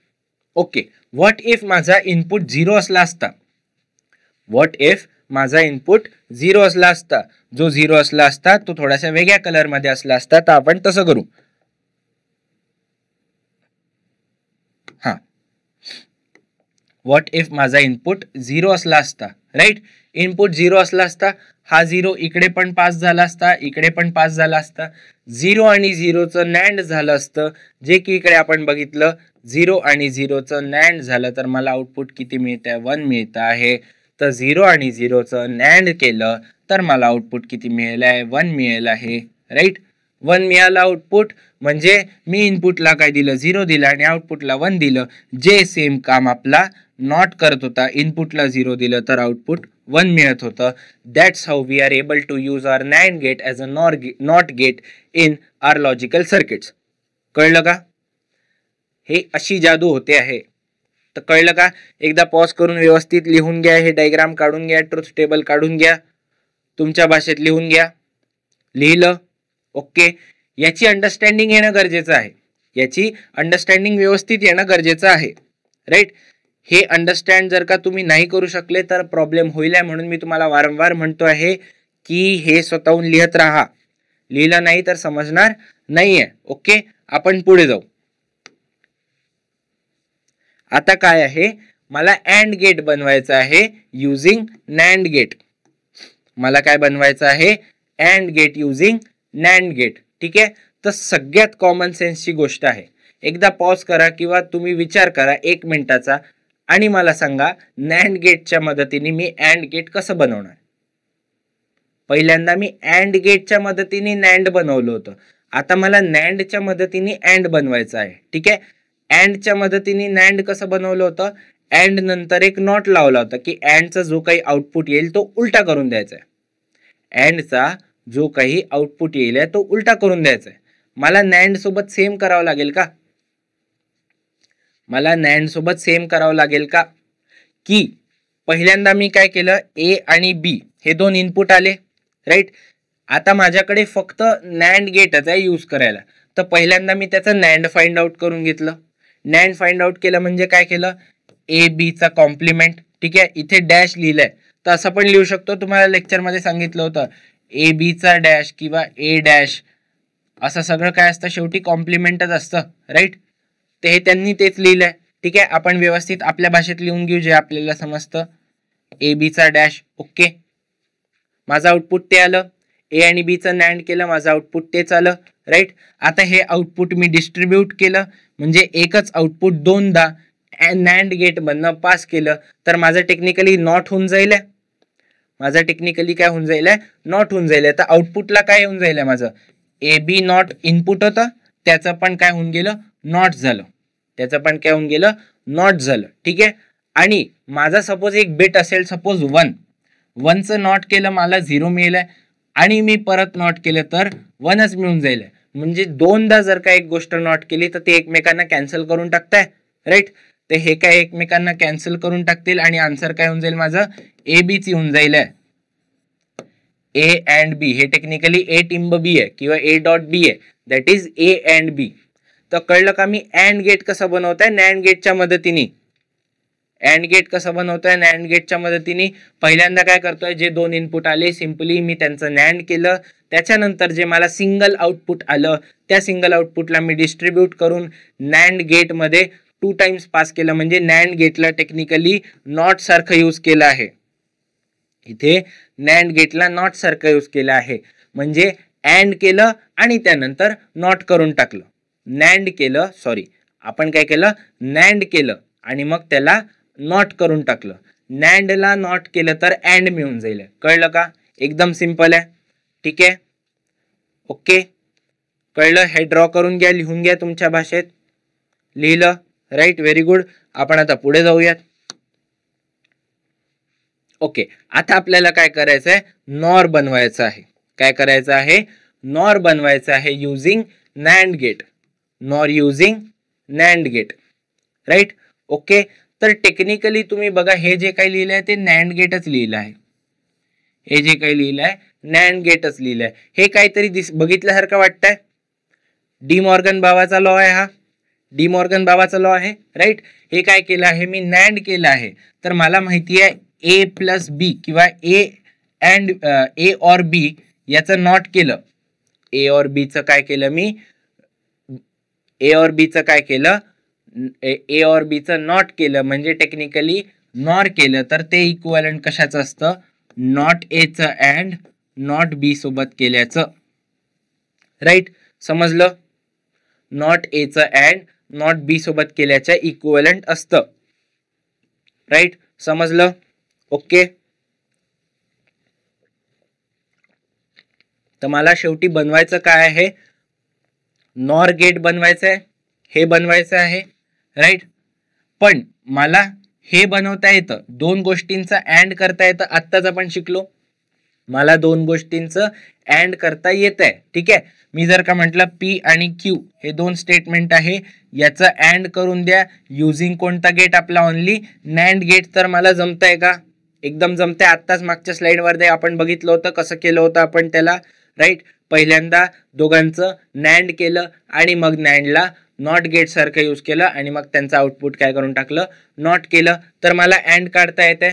ओके. व्हॉट इफ माझा इनपुट 0 असला असता? व्हॉट इफ माझा इनपुट 0 असला असता? जो 0 असला असता तो थोडासा वेगळ्या कलर मध्ये असला असता, तर आपण तसं करू. हा, व्हॉट इफ माझा इनपुट 0 असला असता? राईट. इनपुट 0 असला असता, हा 0 इकडे पण पास झाला असता, इकडे पण पास झाला असता. 0 आणि 0चं नॅन्ड झालं असतं, जे की इकडे आपण बघितलं 0 आणि 0चं नॅन्ड झालं तर मला आउटपुट किती मिळत आहे? 1 मिळत आहे. तर 0 आणि 0चं नॅन्ड केलं तर मला आउटपुट किती मिळेल आहे? 1 मिळेल आहे. राईट. 1 मिळालं आउटपुट, म्हणजे मी इनपुटला काय दिलं? 0 दिलं आणि आउटपुटला 1 दिलं. जे सेम काम आपला नॉट करत होता, इनपुटला 0 दिलं तर आउटपुट 1 मिळत होतं. That's how we are able to use our NAND gate as a NOT gate in our logical circuits. कळलं का? हे अशी जादू होते आहे. तर कळलं का? एकदा पॉज करून व्यवस्थित लिहून घ्या, हे डायग्राम काढून घ्या, ट्रुथ टेबल काढून घ्या, तुमच्या भाषेत लिहून घ्या. लिहिलं? ओके. याची अंडरस्टँडिंग येणं गरजेचं आहे. याची अंडरस्टँडिंग व्यवस्थित येणं गरजेचं आहे. राईट. हे अंडरस्टँड जर का तुम्ही नाही करू शकले तर प्रॉब्लेम होईल आहे. म्हणून मी तुम्हाला वारंवार म्हणतो आहे की हे स्वतःहून लिहत राहा. लिहिलं नाही तर समजणार नाहीये. ओके. आपण पुढे जाऊ. आता काय आहे? मला अँड गेट बनवायचं आहे युजिंग नॅन्ड गेट. मला काय बनवायचं आहे? AND gate using NAND gate. ठीक आहे. तर सगळ्यात कॉमन सेन्सची गोष्ट आहे. एकदा पॉज करा किंवा तुम्ही विचार करा 1 मिनिटाचा आणि मला सांगा नॅन्ड गेटच्या मदतीने मी अँड गेट कसं बनवणार? पहिल्यांदा मी अँड गेटच्या मदतीने नॅन्ड बनवलं होतं. आता मला नॅन्डच्या मदतीने अँड बनवायचं आहे. ठीक आहे. अँडच्या मदतीने नॅन्ड कसं बनवलं होतं? अँड नंतर एक नॉट लावला होता की अँडचा जो काही आउटपुट येईल तो उलटा करून द्यायचा आहे. अँडचा जो काही आउटपुट येईल तो उलटा करून द्यायचा आहे. मला नॅन्ड सोबत सेम करावं लागेल का? मला नॅन्ड सोबत सेम करावं लागेल का? की पहिल्यांदा मी काय केलं? ए आणि बी हे 2 इनपुट आले. राईट. आता माझ्याकडे फक्त नॅन्ड गेटच आहे यूज करायला, तर पहिल्यांदा मी त्याचं नॅन्ड फाइंड आउट करून घेतलं. नॅन्ड फाइंड आउट केलं म्हणजे काय केलं, ए बीचा कॉम्प्लिमेंट. ठीक आहे, इथे डॅश लिहिलंय तर असं पण लिहू शकतो, तुम्हाला लेक्चरमध्ये सांगितलं होतं ए बीचा डॅश किंवा ए डॅश, असं सगळं काय असतं शेवटी कॉम्प्लिमेंटच असतं, राईट. ते हे त्यांनी तेच लिहिलंय. ठीक आहे, आपण व्यवस्थित आपल्या भाषेत लिहून घेऊ जे आपल्याला समजतं. ए बीचा डॅश. ओके, माझं आउटपुट ते आलं. ए आणि बीचं नॅन्ड केलं, माझं आउटपुट तेच आलं, राईट. आता हे आउटपुट मी डिस्ट्रीब्यूट केलं म्हणजे एकच आउटपुट दोनदा नॅन्ड गेट मधनं पास केलं तर माझं टेक्निकली नॉट होऊन जाईल. माझं टेक्निकली काय होऊन जाईल, नॉट होऊन जाईल. तर आउटपुटला काय होऊन जाईल, माझं ए बी नॉट इनपुट होतं त्याचं पण काय होऊन गेलं, नॉट झालं. त्याचं पण काय होऊन गेलं, नॉट झालं. ठीक आहे, आणि माझा सपोज एक बिट असेल, सपोज 1. 1चं नॉट केलं मला 0 मिळेल आणि मी परत नॉट केलं तर 1च मिळून जाईल. म्हणजे दोनदा जर का एक गोष्ट नॉट केली तर ते एकमेकांना कॅन्सल करून टाकताय, राईट. तर हे काय एकमेकांना कॅन्सल करून टाकतील आणि आन्सर काय होऊन जाईल, माझं ए बीच येऊन जाईल. ए अँड बी हे टेक्निकली ए टिंब बी आहे किंवा ए डॉट बी आहे, दॅट इज ए अँड बी. तर कळलं का मी अँड गेट कसं बनवताय नॅन्ड गेटच्या मदतीने. अँड गेट कसं बनवतोय नॅन्ड गेटच्या मदतीने. पहिल्यांदा काय करतोय, जे दोन इनपुट आले सिंपली मी त्यांचं नॅन्ड केलं, त्याच्यानंतर जे मला सिंगल आउटपुट आलं त्या सिंगल आउटपुटला मी डिस्ट्रीब्यूट करून नॅन्ड गेटमध्ये 2 टाइम्स पास केलं. म्हणजे नॅन्ड गेटला टेक्निकली नॉट सारखं यूज केलं आहे. इथे नॅन्ड गेटला नॉट सारखं यूज केलं आहे, म्हणजे अँड केलं आणि त्यानंतर नॉट करून टाकलं. नॅन्ड केलं, सॉरी आपण काय केलं, नॅन्ड केलं आणि मग त्याला नॉट करून टाकलं. नॅन्डला नॉट केलं तर अँड मिळून जाईल. कळलं का, एकदम सिंपल आहे. ठीक आहे, ओके, कळलं. हे ड्रॉ करून घ्या, लिहून घ्या तुमच्या भाषेत. लिहिलं, राईट, व्हेरी गुड. आपण आता पुढे जाऊयात. ओके, आता आपल्याला काय करायचं आहे, नॉर बनवायचं आहे. काय करायचं आहे, नॉर बनवायचं आहे using NAND gate. NOR using NAND gate, right. Okay, तर टेक्निकली तुम्ही बघा हे जे काही लिहिलं आहे ते नॅन्ड गेटच लिहिलं आहे. हे जे काही लिहिलं आहे नॅन्ड गेटच लिहिलं आहे. हे काहीतरी बघितल्यासारखं वाटतंय. डी मॉर्गन बाबाचा लॉ आहे हा, डी मॉर्गन बाबाचा लॉ आहे, राईट. हे काय केलं आहे मी, नॅन्ड केलं आहे. तर मला माहिती आहे ए प्लस बी किंवा ए अँड ए और बी याचं नॉट केलं. ए और बीचं काय केलं मी, ए और बीचं काय केलं, ए और बीचं नॉट केलं म्हणजे टेक्निकली नॉर केलं. तर ते इक्विव्हॅलंट कशाचं असतं, नॉट एचं अँड नॉट बी सोबत केल्याचं, राईट. समजलं, नॉट एचं अँड नॉट बी सोबत केल्याच्या इक्विव्हॅलंट असतं, राईट. समजलं, ओके. तर मला शेवटी बनवायचं काय आहे, नॉर गेट बनवायचं आहे, हे बनवायचं आहे, राईट. पण मला हे बनवता येतं, दोन गोष्टींचं अँड करता येतं. आत्ताच आपण शिकलो, मला दोन गोष्टींचं अँड करता येत आहे. ठीक आहे, मी जर का म्हटलं पी आणि क्यू हे दोन स्टेटमेंट आहे, याचं अँड करून द्या युजिंग कोणता गेट, आपला ओनली नॅन्ड गेट. तर मला जमतंय का, एकदम जमतंय. आत्ताच मागच्या स्लाइडवर आपण बघितलं होतं कसं केलं होतं आपण त्याला, राईट. पहिल्यांदा दोघांचं नॅन्ड केलं आणि मग नॅन्डला नॉट गेट सारखं यूज केलं आणि मग त्यांचं आउटपुट काय करून टाकलं, नॉट केलं. तर मला अँड काढता येते.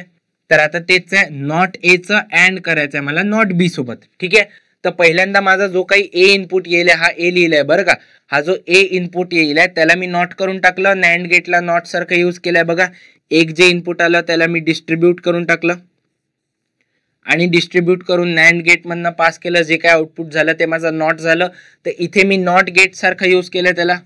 तर आता तेच आहे, नॉट एचं अँड करायचं आहे मला नॉट बी सोबत. ठीक आहे, तर पहिल्यांदा माझा जो काही ए इनपुट येईल हा ए लिहिलाय बरं का. हा जो ए इनपुट येईल आहे त्याला मी नॉट करून टाकलं, नॅन्ड गेटला नॉट सारखं यूज केलंय बघा. एक जे इनपुट आलं त्याला मी डिस्ट्रीब्यूट करून टाकलं आणि डिस्ट्रीब्यूट करून नॅन्ड गेट मधनं पास केलं. जे काय आउटपुट झालं ते माझं नॉट झालं, तर इथे मी नॉट गेट सारखं यूज केलं त्याला.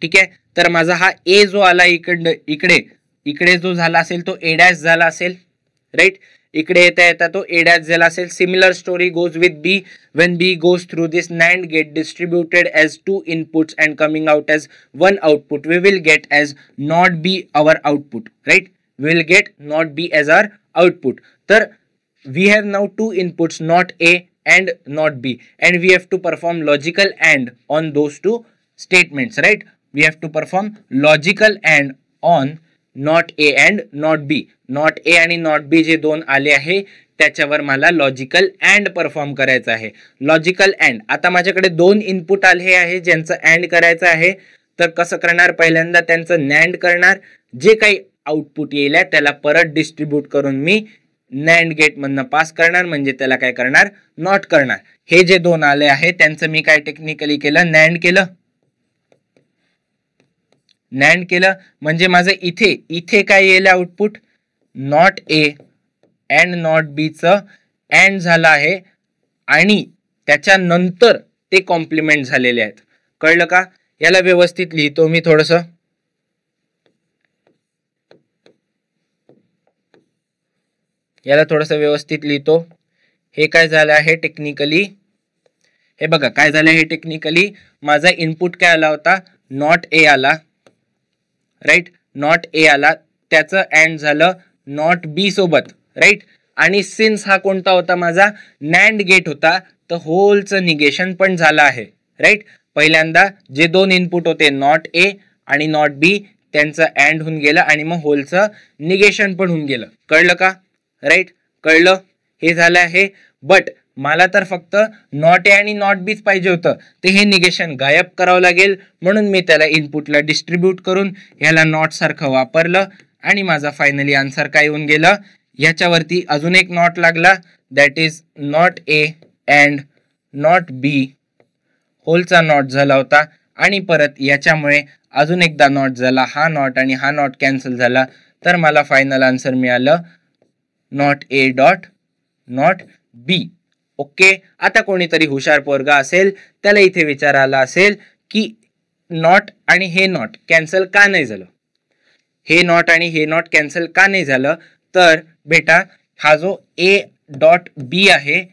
ठीक आहे, तर माझा हा ए जो आला इकडे इकडे जो झाला असेल तो ए डॅश झाला असेल, राईट. इकडे येता येता तो ए डॅश झाला असेल. Similar story goes with B. when b goes through this NAND gate distributed as 2 inputs and coming out as 1 output, we will get as not b our output, right. We will get not b as our output. तर we have now 2 inputs, not a and not b, and we have to perform logical AND on those two statements, right. We have to perform logical AND on not A and not B. Not ए आणि not B J दोन आले आहे त्याच्यावर मला logical and perform करायचं आहे. Logical and, आता माझ्याकडे दोन इनपुट आले आहे ज्यांचं अँड करायचं आहे. तर कसं करणार, पहिल्यांदा त्यांचं नॅन्ड करणार, जे काही आउटपुट येईल त्याला परत डिस्ट्रीब्यूट करून मी नॅन्ड गेट मधनं पास करणार, म्हणजे त्याला काय करणार, नॉट करणार. हे जे दोन आले आहे त्यांचं मी काय टेक्निकली केलं, नॅन्ड केलं. नॅन्ड केलं म्हणजे माझं इथे काय येईल output, not A and not बी चं अँड झालं आहे आणि त्याच्यानंतर ते कॉम्प्लिमेंट झालेले आहेत. कळलं का? याला व्यवस्थित लिहितो मी थोडस. याला थोडस व्यवस्थित लिहितो. हे काय झालं आहे टेक्निकली, हे बघा काय झालं आहे टेक्निकली, माझा इनपुट काय आला होता, नॉट ए आला, राईट, नॉट ए आला, त्याचं अँड झालं नॉट बी सोबत, राईट. आणि सिन्स हा कोणता होता, माझा नॅन्ड गेट होता, तर होलचं निगेशन पण झालं आहे, राईट. पहिल्यांदा जे दोन इनपुट होते नॉट ए आणि नॉट बी त्यांचं अँड होऊन गेलं आणि मग होलचं निगेशन पण होऊन गेलं. कळलं का, राईट, कळलं. हे झालं आहे. बट मला तर फक्त नॉट ए आणि नॉट बीच पाहिजे होतं, ते हे निगेशन गायब करावं लागेल, म्हणून मी त्याला इनपुटला डिस्ट्रीब्यूट करून ह्याला नॉट सारखं वापरलं आणि माझा फायनली आन्सर काय येऊन गेलं, ह्याच्यावरती अजून एक नॉट लागला, that is not A and not B, होलचा नॉट झाला होता आणि परत याच्यामुळे अजून एकदा नॉट झाला, हा नॉट आणि हा नॉट कॅन्सल झाला, तर मला फायनल आन्सर मिळालं not A dot not B. Okay. आता कोणीतरी हुशार पोरगा असेल त्याला इथे विचार आला असेल की नॉट आणि हे नॉट कॅन्सल का नाही झालं, हे नॉट आणि हे नॉट कॅन्सल का नाही झालं. तर बेटा हा जो ए डॉट बी आहे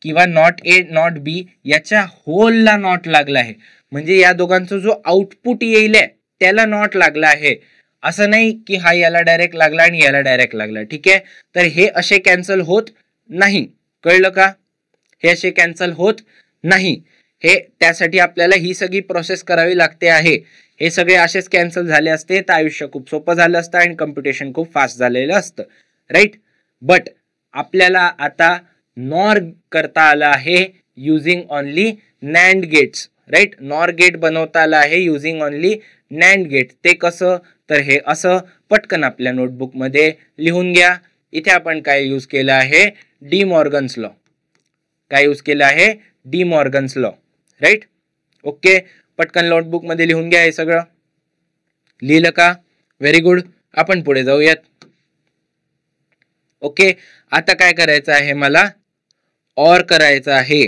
किंवा नॉट ए नॉट बी याच्या होलला नॉट लागला आहे, म्हणजे या दोघांचा जो आउटपुट येईल त्याला नॉट लागला आहे. असं नाही की हा याला डायरेक्ट लागला आणि याला डायरेक्ट लागला, ठीक आहे. तर हे असे कॅन्सल होत नाही. कळलं का, हे असे कॅन्सल होत नाही. हे त्यासाठी आपल्याला ही सगळी प्रोसेस करावी लागते आहे. हे सगळे असेच कॅन्सल झाले असते तर आयुष्य खूप सोपं झालं असतं आणि कम्प्युटेशन खूप फास्ट झालेलं असतं, राईट. बट आपल्याला आता नॉर करता आला आहे using only NAND gates, right. NOR gate बनवता आला आहे युजिंग ओनली नॅन्ड गेट. ते कसं, तर हे असं पटकन आपल्या नोटबुक मध्ये लिहून घ्या. इथे आपण काय यूज केलं आहे, डी मॉर्गन्स लॉ. काय यूज केलं आहे, De Morgan's law, right. Okay. पटकन नोटबुक मध्ये लिहून घ्या. हे सगळं लिहिलं का, व्हेरी गुड. आपण पुढे जाऊयात. ओके. आता काय करायचं आहे, मला ऑर करायचं आहे.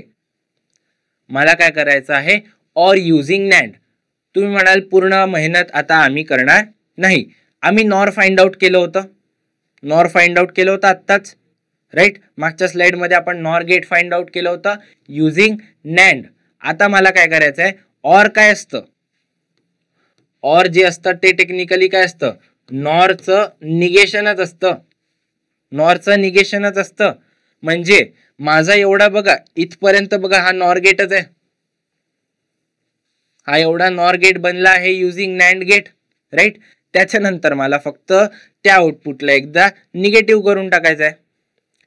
मला काय करायचं आहे, ऑर युजिंग नॅन्ड. तुम्ही म्हणाल पूर्ण मेहनत आता आम्ही करणार नाही, आम्ही नॉर फाइंड आउट केलं होतं, नॉर फाइंड आउट केलं होतं आत्ताच, राईट. मागच्या स्लाइड मध्ये आपण नॉर गेट फाइंड आउट केलं होतं युजिंग नॅन्ड. आता मला काय करायचं आहे, ऑर काय असतं, ऑर जे असतं ते टेक्निकली काय असतं, नॉरचं निगेशनच असतं, नॉरचं निगेशनच असतं. म्हणजे माझा एवढा बघा इथपर्यंत बघा हा नॉर गेटच आहे, हा एवढा नॉर गेट बनला आहे युजिंग नॅन्ड गेट, राईट. त्याच्यानंतर मला फक्त त्या आउटपुटला एकदा निगेटिव्ह करून टाकायचं आहे,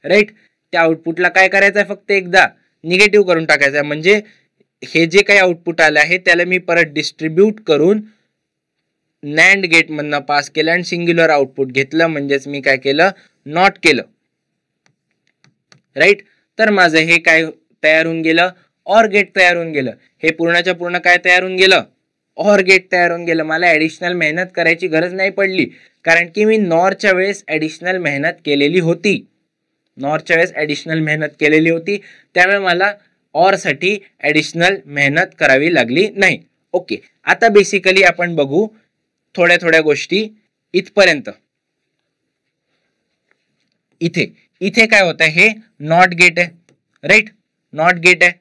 राईट. त्या आउटपुटला काय करायचं आहे, फक्त एकदा निगेटिव्ह करून टाकायचं आहे. म्हणजे हे जे काही आउटपुट आलं आहे त्याला मी परत डिस्ट्रीब्यूट करून नॅन्ड गेट मधनं पास केलं आणि सिंग्युलर आउटपुट घेतलं, म्हणजेच मी काय केलं, नॉट केलं, राईट. तर माझं हे काय तयार होऊन गेलं, ऑर गेट तयार होऊन गेलं. हे पूर्णच्या पूर्ण काय तयार होऊन गेलं, ऑर गेट तयार होऊन गेलं. मला ऍडिशनल मेहनत करायची गरज नाही पडली, कारण की मी नॉरच्या वेळेस ऍडिशनल मेहनत केलेली होती, नॉरच्या वेळेस ऍडिशनल मेहनत केलेली होती, त्यामुळे मला ऑर साठी ऍडिशनल मेहनत करावी लागली नाही. ओके. आता बेसिकली आपण बघू थोड्या थोड्या गोष्टी इथपर्यंत. इथे इथे काय होतं, हे नॉट गेट आहे, राईट, नॉट गेट आहे.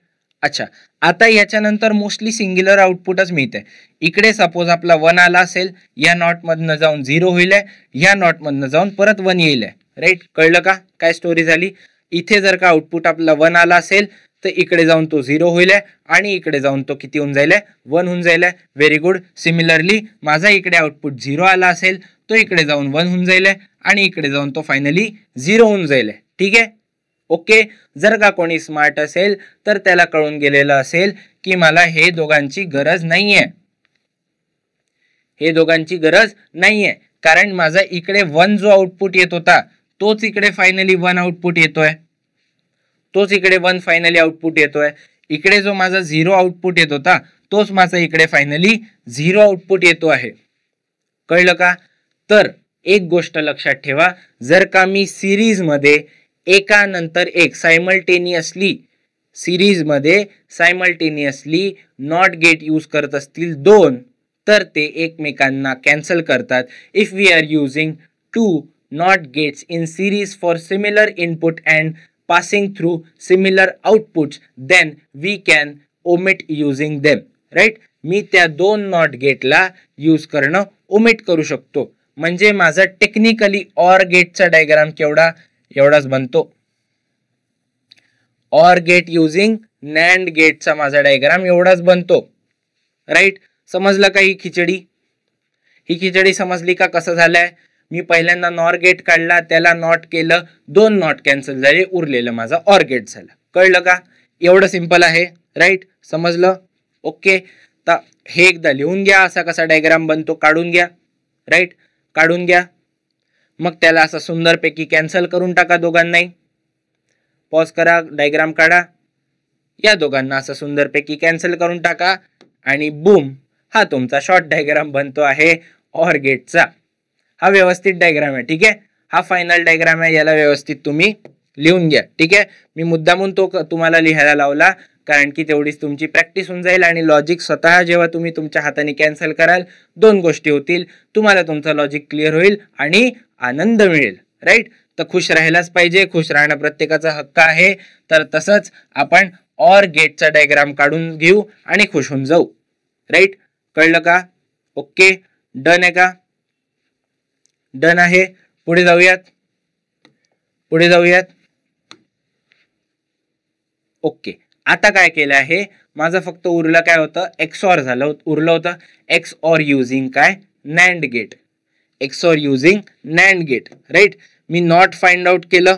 अच्छा, आता याच्यानंतर मोस्टली सिंग्युलर आउटपुटच मिळते. इकडे सपोज आपला 1 आला असेल, या नॉट मधनं जाऊन 0 होईल, या नॉट मधनं जाऊन परत 1 येईल, राईट. कळलं का काय स्टोरी झाली. इथे जर का आउटपुट आपला 1 आला असेल तर इकडे जाऊन तो 0 होईल आणि इकडे जाऊन तो किती होऊन जाईल, 1 होऊन जाईल. Very good. सिमिलरली माझा इकडे आउटपुट 0 आला असेल तो इकडे जाऊन 1 होऊन जाईल आणि इकडे जाऊन तो फायनली 0 होऊन जाईल. ठीक आहे, ओके. जर का कोणी स्मार्ट असेल तर त्याला कळून गेलेलं असेल की मला हे दोघांची गरज नाहीये, हे दोघांची गरज नाहीये, कारण माझा इकडे 1 जो आउटपुट येत होता तोच इकडे फायनली 1 आउटपुट येतोय, तोच इकडे 1 फायनली आउटपुट येतोय. इकडे जो माझा 0 आउटपुट येत होता तोच माझा इकडे फायनली 0 आउटपुट येतो आहे. कळलं का? तर एक गोष्ट लक्षात ठेवा, जर का मी सिरीज मध्ये एकानंतर एक सायमल्टेनियसली नॉट गेट यूज करत असतील 2, तर ते एकमेकांना कॅन्सल करतात. If we are using 2 NOT gates in series for similar input and passing through similar outputs, then we can omit using them, right? मी त्या 2 नॉट गेटला यूज करणं ओमिट करू शकतो. म्हणजे माझा टेक्निकली ऑर गेटचा डायग्राम केवढा, एवढाच बनतो. ऑर गेट युजिंग नॅन्ड गेटचा माझा डायग्राम एवढाच बनतो, राईट? समजलं का ही खिचडी? ही खिचडी समजली का कसं झालंय? मी पहिल्यांदा नॉर गेट काढला, त्याला नॉट केलं, 2 नॉट कॅन्सल झाले, उरलेलं माझा ऑर गेट झालं. कळलं का? एवढं सिंपल आहे, राईट? समजलं? ओके. तर हे एकदा लिहून घ्या, असा कसा डायग्राम बनतो काढून घ्या, राईट? काढून घ्या. मग त्याला असं सुंदरपैकी कॅन्सल करून टाका दोघांनाही. पॉज करा, डायग्राम काढा, या दोघांना असं सुंदरपैकी कॅन्सल करून टाका आणि बूम, हा तुमचा शॉर्ट डायग्राम बनतो आहे ऑर गेटचा. हा व्यवस्थित डायग्राम आहे, ठीक आहे? हा फायनल डायग्राम आहे, याला व्यवस्थित तुम्ही लिहून घ्या, ठीक आहे? मी मुद्दामून तो तुम्हाला लिहायला लावला कारण की तेवढीच तुमची प्रॅक्टिस होऊन जाईल आणि लॉजिक स्वतः जेव्हा तुम्ही तुमच्या हाताने कॅन्सल कराल 2 गोष्टी होतील, तुम्हाला तुमचं लॉजिक क्लिअर होईल आणि आनंद मिळेल, राईट? तर खुश राहायलाच पाहिजे, खुश राहणं प्रत्येकाचा हक्क आहे. तर तसंच आपण ऑर गेटचा डायग्राम काढून घेऊ आणि खुश होऊन जाऊ, राईट? कळलं का? ओके, डन आहे का? डन आहे. पुढे जाऊयात, पुढे जाऊयात. ओके, आता काय केलं आहे, माझं फक्त उरलं काय होतं, एक्सऑर झालं, उरलं होतं एक्सऑर युजिंग काय, NAND gate. XOR using NAND gate, right? मी नॉट फाइंड आउट केलं,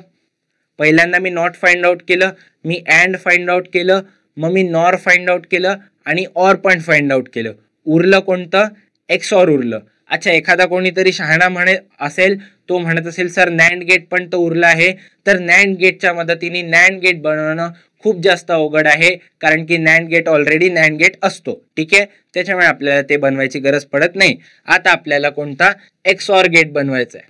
पहिल्यांदा मी नॉट फाइंड आउट केलं, मी अँड फाइंड आउट केलं, मग मी नॉर फाइंड आउट केलं आणि ऑर पण फाइंड आउट केलं. उरलं कोणतं? एक्सऑर उरलं. अच्छा, एखादा कोणीतरी शहाणा असेल, तो म्हणत असेल सर नॅन्ड गेट पण तो उरला आहे. तर नॅन्ड गेटच्या मदतीने नॅन्ड गेट बनवणं खूप जास्त अवघड आहे, कारण की NAND gate already NAND gate असतो, ठीक आहे? त्याच्यामुळे आपल्याला ते बनवायची गरज पडत नाही. आता आपल्याला कोणता एक्सऑर गेट बनवायचा आहे?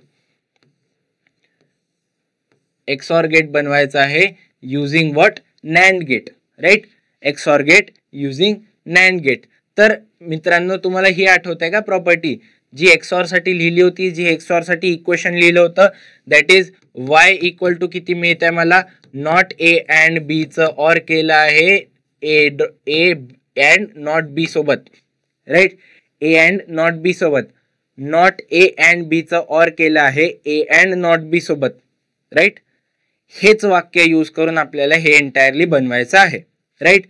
एक्सऑर गेट बनवायचा आहे using what, NAND gate, right? XOR gate using NAND gate. तर मित्रांनो, तुम्हाला ही आठवतंय का प्रॉपर्टी जी एक्सऑर साठी लिहिली होती, जी एक्सऑर साठी इक्वेशन लिहिलं होतं, that is y equal to किती मिळतंय मला, नॉट ए अँड बी चं ऑर केलं आहे ए अँड नॉट बी सोबत, right? A and not B सोबत, नॉट ए अँड बी चं ऑर केलं आहे ए अँड नॉट बी सोबत, राईट? हेच वाक्य यूज करून आपल्याला हे एंटायरली बनवायचं आहे, राईट?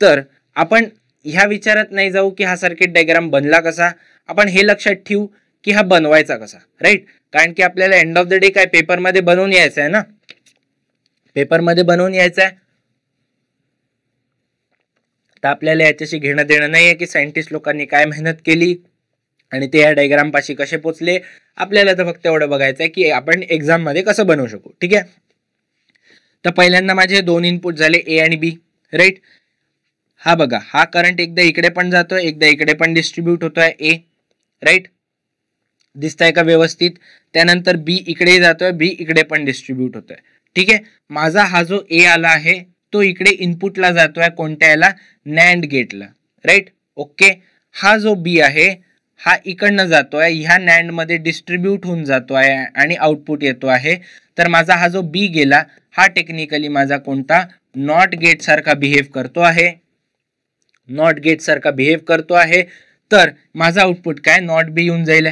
तर आपण ह्या विचारात नाही जाऊ की हा सर्किट डायग्राम बनला कसा, आपण हे लक्षात ठेवू की हा बनवायचा कसा, राईट? कारण की आपल्याला एंड ऑफ द डे काय पेपरमध्ये बनवून यायचं आहे ना, पेपरमध्ये बनवून यायचं आहे. तर आपल्याला याच्याशी घेणं देणं नाही आहे की सायंटिस्ट लोकांनी काय मेहनत केली आणि ते या डायग्राम पाशी कसे पोचले. आपल्याला तर फक्त एवढं बघायचं आहे की आपण एक्झाम मध्ये कसं बनवू शकू, ठीक आहे? तर पहिल्यांदा माझे 2 इनपुट झाले ए आणि बी, राईट? हा बघा, हा करंट एकदा इकडे पण जातोय, एकदा इकडे पण डिस्ट्रीब्यूट होतोय ए, राईट? दिसतंय का व्यवस्थित? त्यानंतर बी इकडे जातोय, बी इकडे पण डिस्ट्रीब्यूट होतोय, ठीक आहे? माझा हा जो ए आला आहे तो इकडे इनपुटला जातोय, कोणत्या याला, नॅन्ड गेटला, राईट? ओके. हा जो बी आहे हा इकडनं जातोय, ह्या नॅन्ड मध्ये डिस्ट्रीब्यूट होऊन जातोय आणि आउटपुट येतो आहे. तर माझा हा जो बी गेला, हा टेक्निकली माझा कोणता, नॉट गेट सारखा बिहेव करतो आहे, नॉट गेट सारखा बिहेव करतो आहे. तर माझा आउटपुट काय, नॉट बी येऊन जाईल,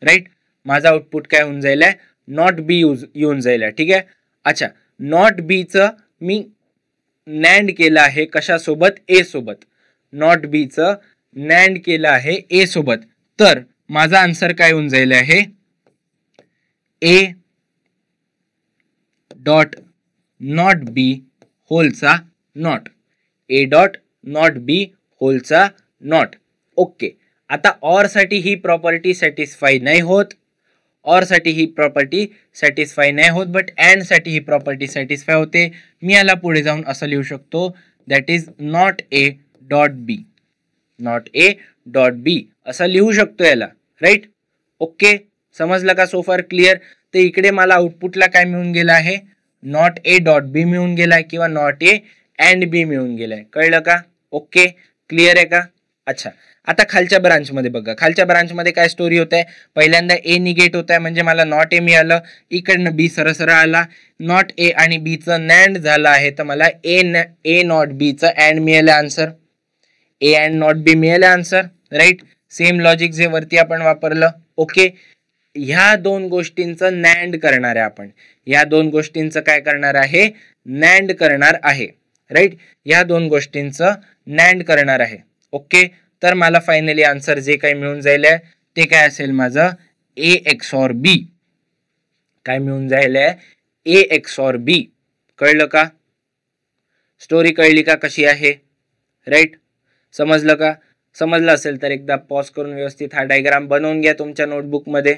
राईट? माझा आउटपुट काय होऊन जाईल, नॉट बी येऊन जाईल, ठीक आहे? अच्छा, नॉट बी चं मी नॅन्ड केलं आहे कशासोबत, ए सोबत. नॉट बी चं नॅन्ड केलं आहे ए सोबत. तर माझा आन्सर काय होऊन जाईल आहे, ए डॉट नॉट बी होलचा not, A dot not B होलचा नॉट. ओके. आता ऑर साठी ही प्रॉपर्टी सॅटिस्फाय नाही होत, ऑर साठी ही प्रॉपर्टी सॅटिस्फाय नाही होत, बट अँड साठी ही प्रॉपर्टी सॅटिस्फाय होते. मी याला पुढे जाऊन असं लिहू शकतो, that is not A dot B, not A dot B असं लिहू शकतो याला, राईट. ओके, समजलं का? So far clear. तर इकडे मला आउटपुटला काय मिळून गेलं आहे, नॉट ए डॉट बी मिळून गेलाय किंवा नॉट ए अँड बी मिळून गेलाय. कळलं का? ओके, क्लिअर आहे का? अच्छा, आता खालच्या ब्रांचमध्ये बघा. खालच्या ब्रांचमध्ये काय स्टोरी होत आहे, पहिल्यांदा ए निगेट होत आहे म्हणजे मला नॉट ए मिळालं, इकडनं बी सरसर आला, नॉट ए आणि बीचं नॅन्ड झालं आहे तर मला ए नॉट बीचं अँड मिळालं आन्सर, ए अँड नॉट बी मिळालं आन्सर, राईट. सेम लॉजिक जे वरती आपण वापरलं. ओके, ह्या दोन गोष्टींचं नॅन्ड करणार आहे आपण, ह्या दोन गोष्टींचं काय करणार आहे, नॅन्ड करणार आहे, राईट. ह्या दोन गोष्टींचं नॅन्ड करणार आहे. ओके, तर मला फायनली आन्सर जे काही मिळून जाईल ते काय असेल माझं, ए एक्सॉर बी. काय मिळून जाईल, ए एक्सॉर बी. कळलं का? स्टोरी कळली का कशी आहे, राईट. समजलं का? समजलं असेल तर एकदा पॉज करून व्यवस्थित हा डायग्राम बनवून घ्या, तुमच्या नोटबुक मध्ये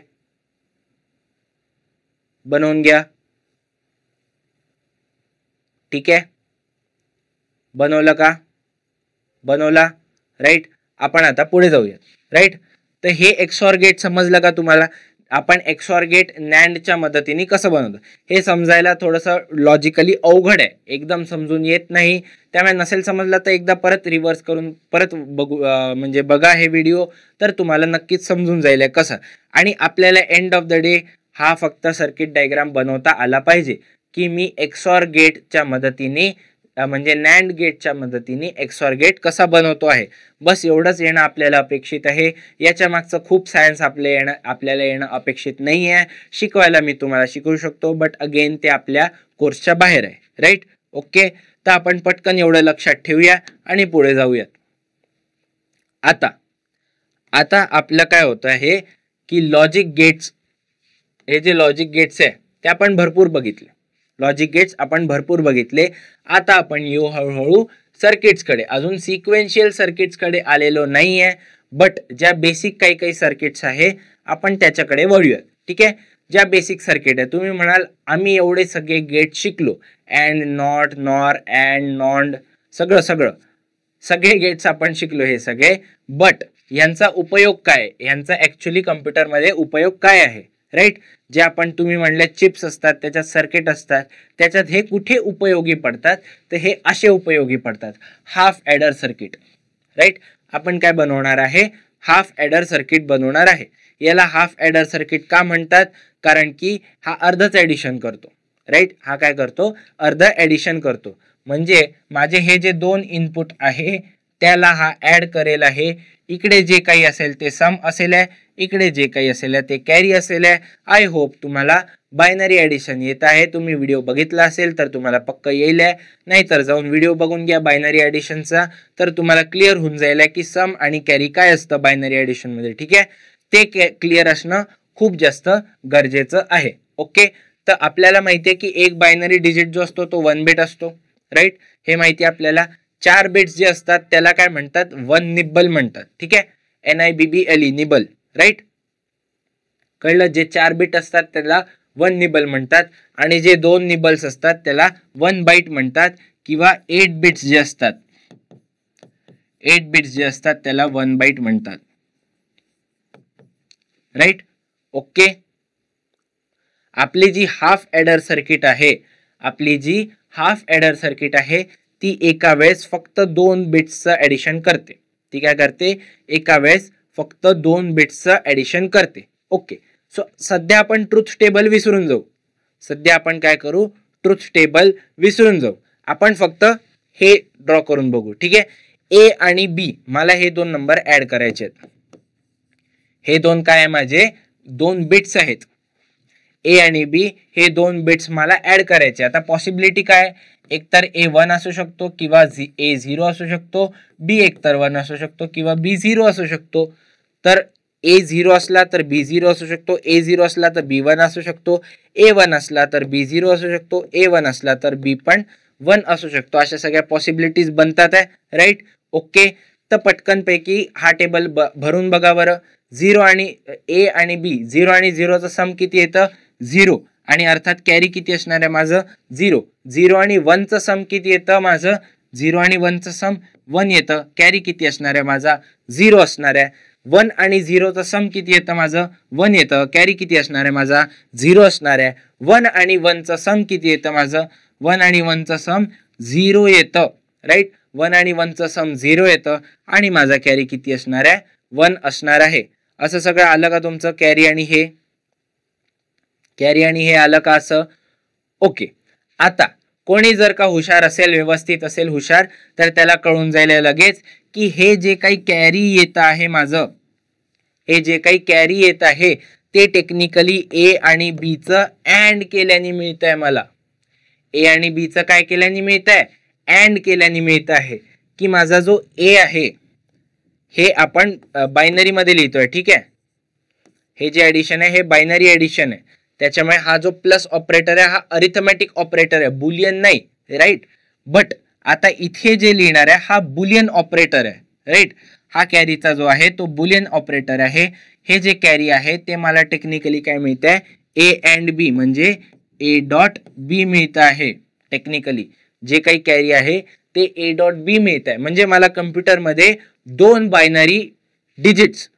बनवून घ्या. ठीक आहे, बनवलं का? बनवला, राईट. आपण आता पुढे जाऊया, राईट. तर हे एक्सॉर गेट समजलं का तुम्हाला? आपण एक्सॉर गेट नॅन्डच्या मदतीने कसं बनवतो हे समजायला थोडंसं लॉजिकली अवघड आहे, एकदम समजून येत नाही. त्यामुळे नसेल समजलं तर एकदा परत रिव्हर्स करून परत बघू, म्हणजे बघा हे व्हिडिओ, तर तुम्हाला नक्कीच समजून जाईल कसं. आणि आपल्याला एंड ऑफ द डे हा फक्त सर्किट डायग्राम बनवता आला पाहिजे की मी एक्सॉर गेटच्या मदतीने म्हणजे नॅन्ड गेटच्या मदतीने एक्सॉर गेट कसा बनवतो आहे, बस एवढंच येणं आपल्याला अपेक्षित आहे. याच्या मागचं खूप सायन्स आपल्याला येणं अपेक्षित नाही आहे. शिकवायला मी तुम्हाला शिकवू शकतो, बट अगेन ते आपल्या कोर्सच्या बाहेर आहे, राईट. ओके, तर आपण पटकन एवढं लक्षात ठेवूया आणि पुढे जाऊयात. आता आपलं काय होतं आहे की लॉजिक गेट्स, हे जे लॉजिक गेट्स आहे ते आपण भरपूर बघितले, लॉजिक गेट्स आपण भरपूर बघितले. आता आपण येऊ हळूहळू सर्किट्सकडे. अजून सिक्वेन्शियल सर्किट्सकडे आलेलो नाही आहे, बट ज्या बेसिक काही सर्किट्स आहे आपण त्याच्याकडे वळूयात. ठीक आहे, ज्या बेसिक सर्किट आहे, तुम्ही म्हणाल आम्ही एवढे सगळे गेट शिकलो, अँड नॉट, नॉर, अँड, नॉन्ड, सगळे गेट्स आपण शिकलो हे सगळे, बट यांचा उपयोग काय, यांचा ऍक्च्युली कम्प्युटरमध्ये उपयोग काय आहे, राईट. जे आपण तुम्ही म्हणले चिप्स असतात, त्याच्यात सर्किट असतात, त्याच्यात हे कुठे उपयोगी पडतात, तर हे असे उपयोगी पडतात, हाफ ॲडर सर्किट, राईट. आपण काय बनवणार आहे, हाफ ॲडर सर्किट बनवणार आहे. याला हाफ ॲडर सर्किट का म्हणतात, कारण की हा अर्धच ॲडिशन करतो, राईट. हा काय करतो, अर्ध ॲडिशन करतो. म्हणजे माझे हे जे दोन इनपुट आहे त्याला हा ॲड करेल आहे. इकडे जे काही असेल ते सम असेल आहे, इकडे जे काही असेल ते कॅरी असेल आहे. आय होप तुम्हाला बायनरी ॲडिशन येत आहे. तुम्ही व्हिडिओ बघितला असेल तर तुम्हाला पक्क येईल आहे, नाहीतर जाऊन व्हिडिओ बघून घ्या बायनरी ॲडिशनचा, तर तुम्हाला क्लिअर होऊन जाईल की सम आणि कॅरी काय असतं बायनरी ॲडिशनमध्ये. ठीक आहे, ते क्लिअर असणं खूप जास्त गरजेचं आहे. ओके, तर आपल्याला माहिती आहे की एक बायनरी डिजिट जो असतो तो 1 बिट असतो, राईट. हे माहिती आहे आपल्याला. 4 बिट्स जे असतात त्याला काय म्हणतात, 1 निबल म्हणतात. ठीक आहे, NIBBLE निबल, राईट. कळलं, जे 4 बिट असतात त्याला 1 निबल म्हणतात, आणि जे 2 निबल्स असतात त्याला 1 बाईट म्हणतात, किंवा 8 बिट्स जे असतात, 8 बिट्स जे असतात त्याला 1 बाईट म्हणतात, राईट. ओके, आपली जी हाफ ॲडर सर्किट आहे, ती एका वेळेस फक्त 2 बिट्सचं ॲडिशन करते. ती काय करते, एका वेळेस फक्त 2 बिट्सचं ॲडिशन करते. ओके, सो सध्या आपण ट्रुथ टेबल विसरून जाऊ. ट्रुथ टेबल विसरून जाऊ. आपण फक्त हे ड्रॉ करून बघू. ठीक आहे, ए आणि बी मला हे 2 नंबर ऍड करायचे आहेत. हे 2 काय आहे, माझे 2 बिट्स आहेत. ए आणि बी हे 2 बिट्स मला ऍड करायचे. आता पॉसिबिलिटी काय, एकतर A1 असू शकतो किंवा A0 असू शकतो, बी एकतर 1 असू शकतो किंवा B0 असू शकतो. तर ए 0 असला तर बी 0 असू शकतो, ए 0 असला तर बी 1 असू शकतो, ए 1 असला तर बी 0 असू शकतो, ए 1 असला तर बी पण 1 असू शकतो. अशा सगळ्या पॉसिबिलिटीज बनतात आहे, राईट. ओके, तर पटकन पैकी हा टेबल भरून बघा बरं. 0 आणि ए आणि बी, 0 आणि 0चं सम किती येतं? 0. आणि अर्थात कॅरी किती असणार आहे माझं? 0. 0 आणि 1चं सम किती येतं माझं? 0 आणि 1चं सम 1 येतं. कॅरी किती असणार आहे माझा? 0 असणार आहे. 1 आणि 0चं सम किती येतं माझं? 1 येतं. कॅरी किती असणार आहे माझा? 0 असणार आहे. 1 आणि 1चं सम किती येतं माझं? 1 आणि 1चं सम 0 येतं, राईट. 1 आणि 1चं सम 0 येतं आणि माझा कॅरी किती असणार आहे? 1 असणार आहे. असं सगळं आलं का तुमचं? कॅरी आणि हे आलं का असं? ओके. आता कोणी जर का हुशार असेल, व्यवस्थित असेल हुशार, तर त्याला कळून जाईल लगेच की हे जे काही कॅरी येत आहे माझं, हे जे काही कॅरी येत आहे ते टेक्निकली ए आणि बी चं अँड केल्याने मिळत आहे मला. ए आणि बी चं काय केल्याने मिळत आहे? अँड केल्याने मिळत आहे. की माझा जो ए आहे हे आपण बायनरी मध्ये लिहितोय, ठीक आहे. हे जे ऍडिशन आहे हे बायनरी ऍडिशन आहे, त्याच्यामुळे हा जो प्लस ऑपरेटर आहे हा अरिथमेटिक ऑपरेटर आहे, बुलियन नाही, राईट. बट आता इथे जे लिहिणार आहे हा बुलियन ऑपरेटर आहे, राईट. हा कॅरीचा जो आहे तो बुलियन ऑपरेटर आहे. हे जे कॅरी आहे ते मला टेक्निकली काय मिळत आहे? ए अँड बी म्हणजे ए डॉट बी मिळत आहे. टेक्निकली जे काही कॅरी आहे ते ए डॉट बी मिळत आहे. म्हणजे मला कम्प्युटरमध्ये दोन बायनरी डिजिट्स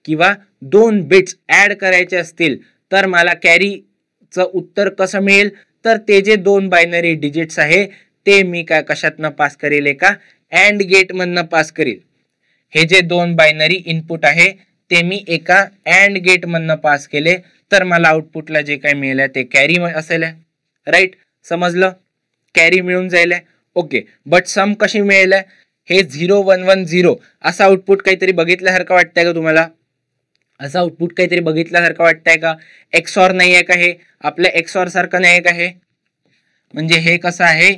किंवा 2 बिट्स ऍड करायचे असतील तर मला कॅरीचं उत्तर कसं मिळेल? तर ते जे 2 बायनरी डिजिट्स आहे ते मी काय कशातनं पास करेल? एका अँड गेट मधनं पास करेल. हे जे 2 बायनरी इनपुट आहे ते मी एका अँड गेट मधनं पास केले तर मला आउटपुटला जे काही मिळेल ते कॅरी असेल, राईट. समजलं? कॅरी मिळून जाईल. ओके, बट सम कशी मिळेल? हे 0 1 1 0 असं आउटपुट काहीतरी बघितल्यासारखं वाटतंय का तुम्हाला? असं आउटपुट काहीतरी बघितल्यासारखं वाटतंय का? एक्सॉर नाही आहे का? हे आपल्या एक्सॉर सारखं नाही आहे का? हे म्हणजे हे कसं आहे?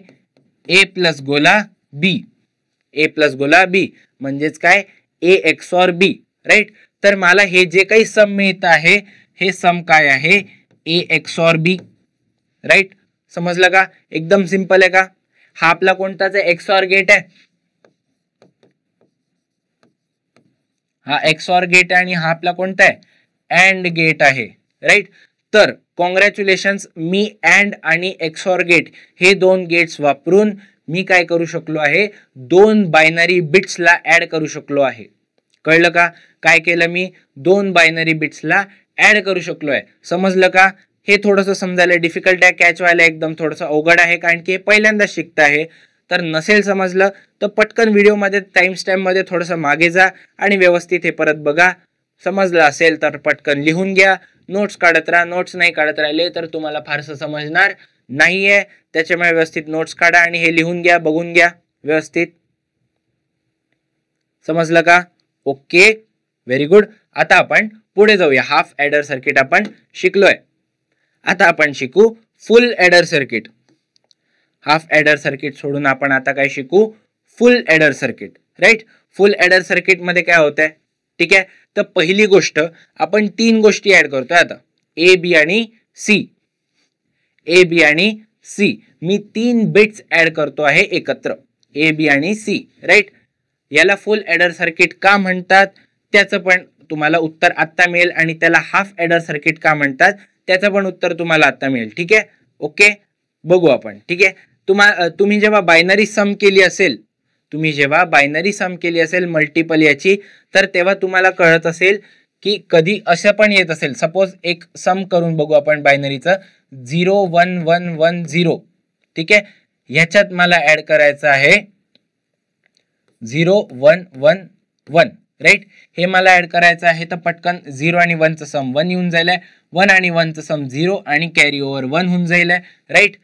ए प्लस गोला बी, ए प्लस गोला बी म्हणजेच काय? A XOR B, right. तर मला हे जे काही सम मिळत आहे हे सम काय आहे? A XOR B, right. समजलं का? एकदम सिंपल आहे का? हा आपला कोणताच एक्सॉर गेट आहे, हा एक्सॉर गेट आहे आणि हा आपला कोणता आहे? अँड गेट आहे, राईट. तर कॉंग्रॅच्युलेशन्स, मी अँड आणि एक्सॉर गेट हे 2 गेट्स वापरून मी काय करू शकलो आहे? 2 बायनरी बिट्सला ऍड करू शकलो आहे. कळलं का? काय केलं मी? 2 बायनरी बिट्सला ऍड करू शकलो आहे. समजलं का? हे थोडंसं समजायला डिफिकल्ट आहे, कॅच व्हायला एकदम थोडंसं अवघड आहे, कारण की हे पहिल्यांदा शिकत आहे. तर नसेल समजलं तर पटकन व्हिडिओमध्ये टाइम स्टॅम्पमध्ये थोडंसं मागे जा आणि व्यवस्थित हे परत बघा. समजलं असेल तर पटकन लिहून घ्या, नोट्स काढत राहा. नोट्स नाही काढत राहिले तर तुम्हाला फारसं समजणार नाहीये, त्याच्यामुळे व्यवस्थित नोट्स काढा आणि हे लिहून घ्या, बघून घ्या व्यवस्थित. समजलं का? Okay, very good. आता आपण पुढे जाऊया. हाफ ॲडर सर्किट आपण शिकलोय. आता आपण शिकू full adder circuit. Half adder circuit सोडून आपण आता काय शिकू? Full adder circuit, right. Full adder circuit मध्ये काय होत आहे? ठीक आहे, तर पहिली गोष्ट आपण 3 गोष्टी ऍड करतोय आता, ए बी आणि सी. ए बी आणि सी मी 3 बिट्स ऍड करतो आहे एकत्र, ए बी आणि सी, राईट. याला फुल ॲडर सर्किट का म्हणतात त्याचं पण तुम्हाला उत्तर आता मिळेल आणि त्याला हाफ ॲडर सर्किट का म्हणतात त्याचं पण उत्तर तुम्हाला आता मिळेल. ठीक आहे, ओके, बघू आपण. ठीक आहे, तुम्ही जेव्हा बायनरी सम केली असेल, मल्टिपल याची, तर तेव्हा तुम्हाला कळत असेल की कधी असं पण येत असेल. सपोज एक सम करून बघू आपण बायनरीचं, 0 1 1 1 0. ठीक आहे, ह्याच्यात मला ऍड करायचं आहे 0 1 1 1, राईट. हे मला ऍड करायचं आहे, तर पटकन 0 आणि 1 चं सम 1 येऊन जाईल, 1 आणि 1 चं सम 0 आणि कॅरी ओव्हर 1 होऊन जाईल, राईट.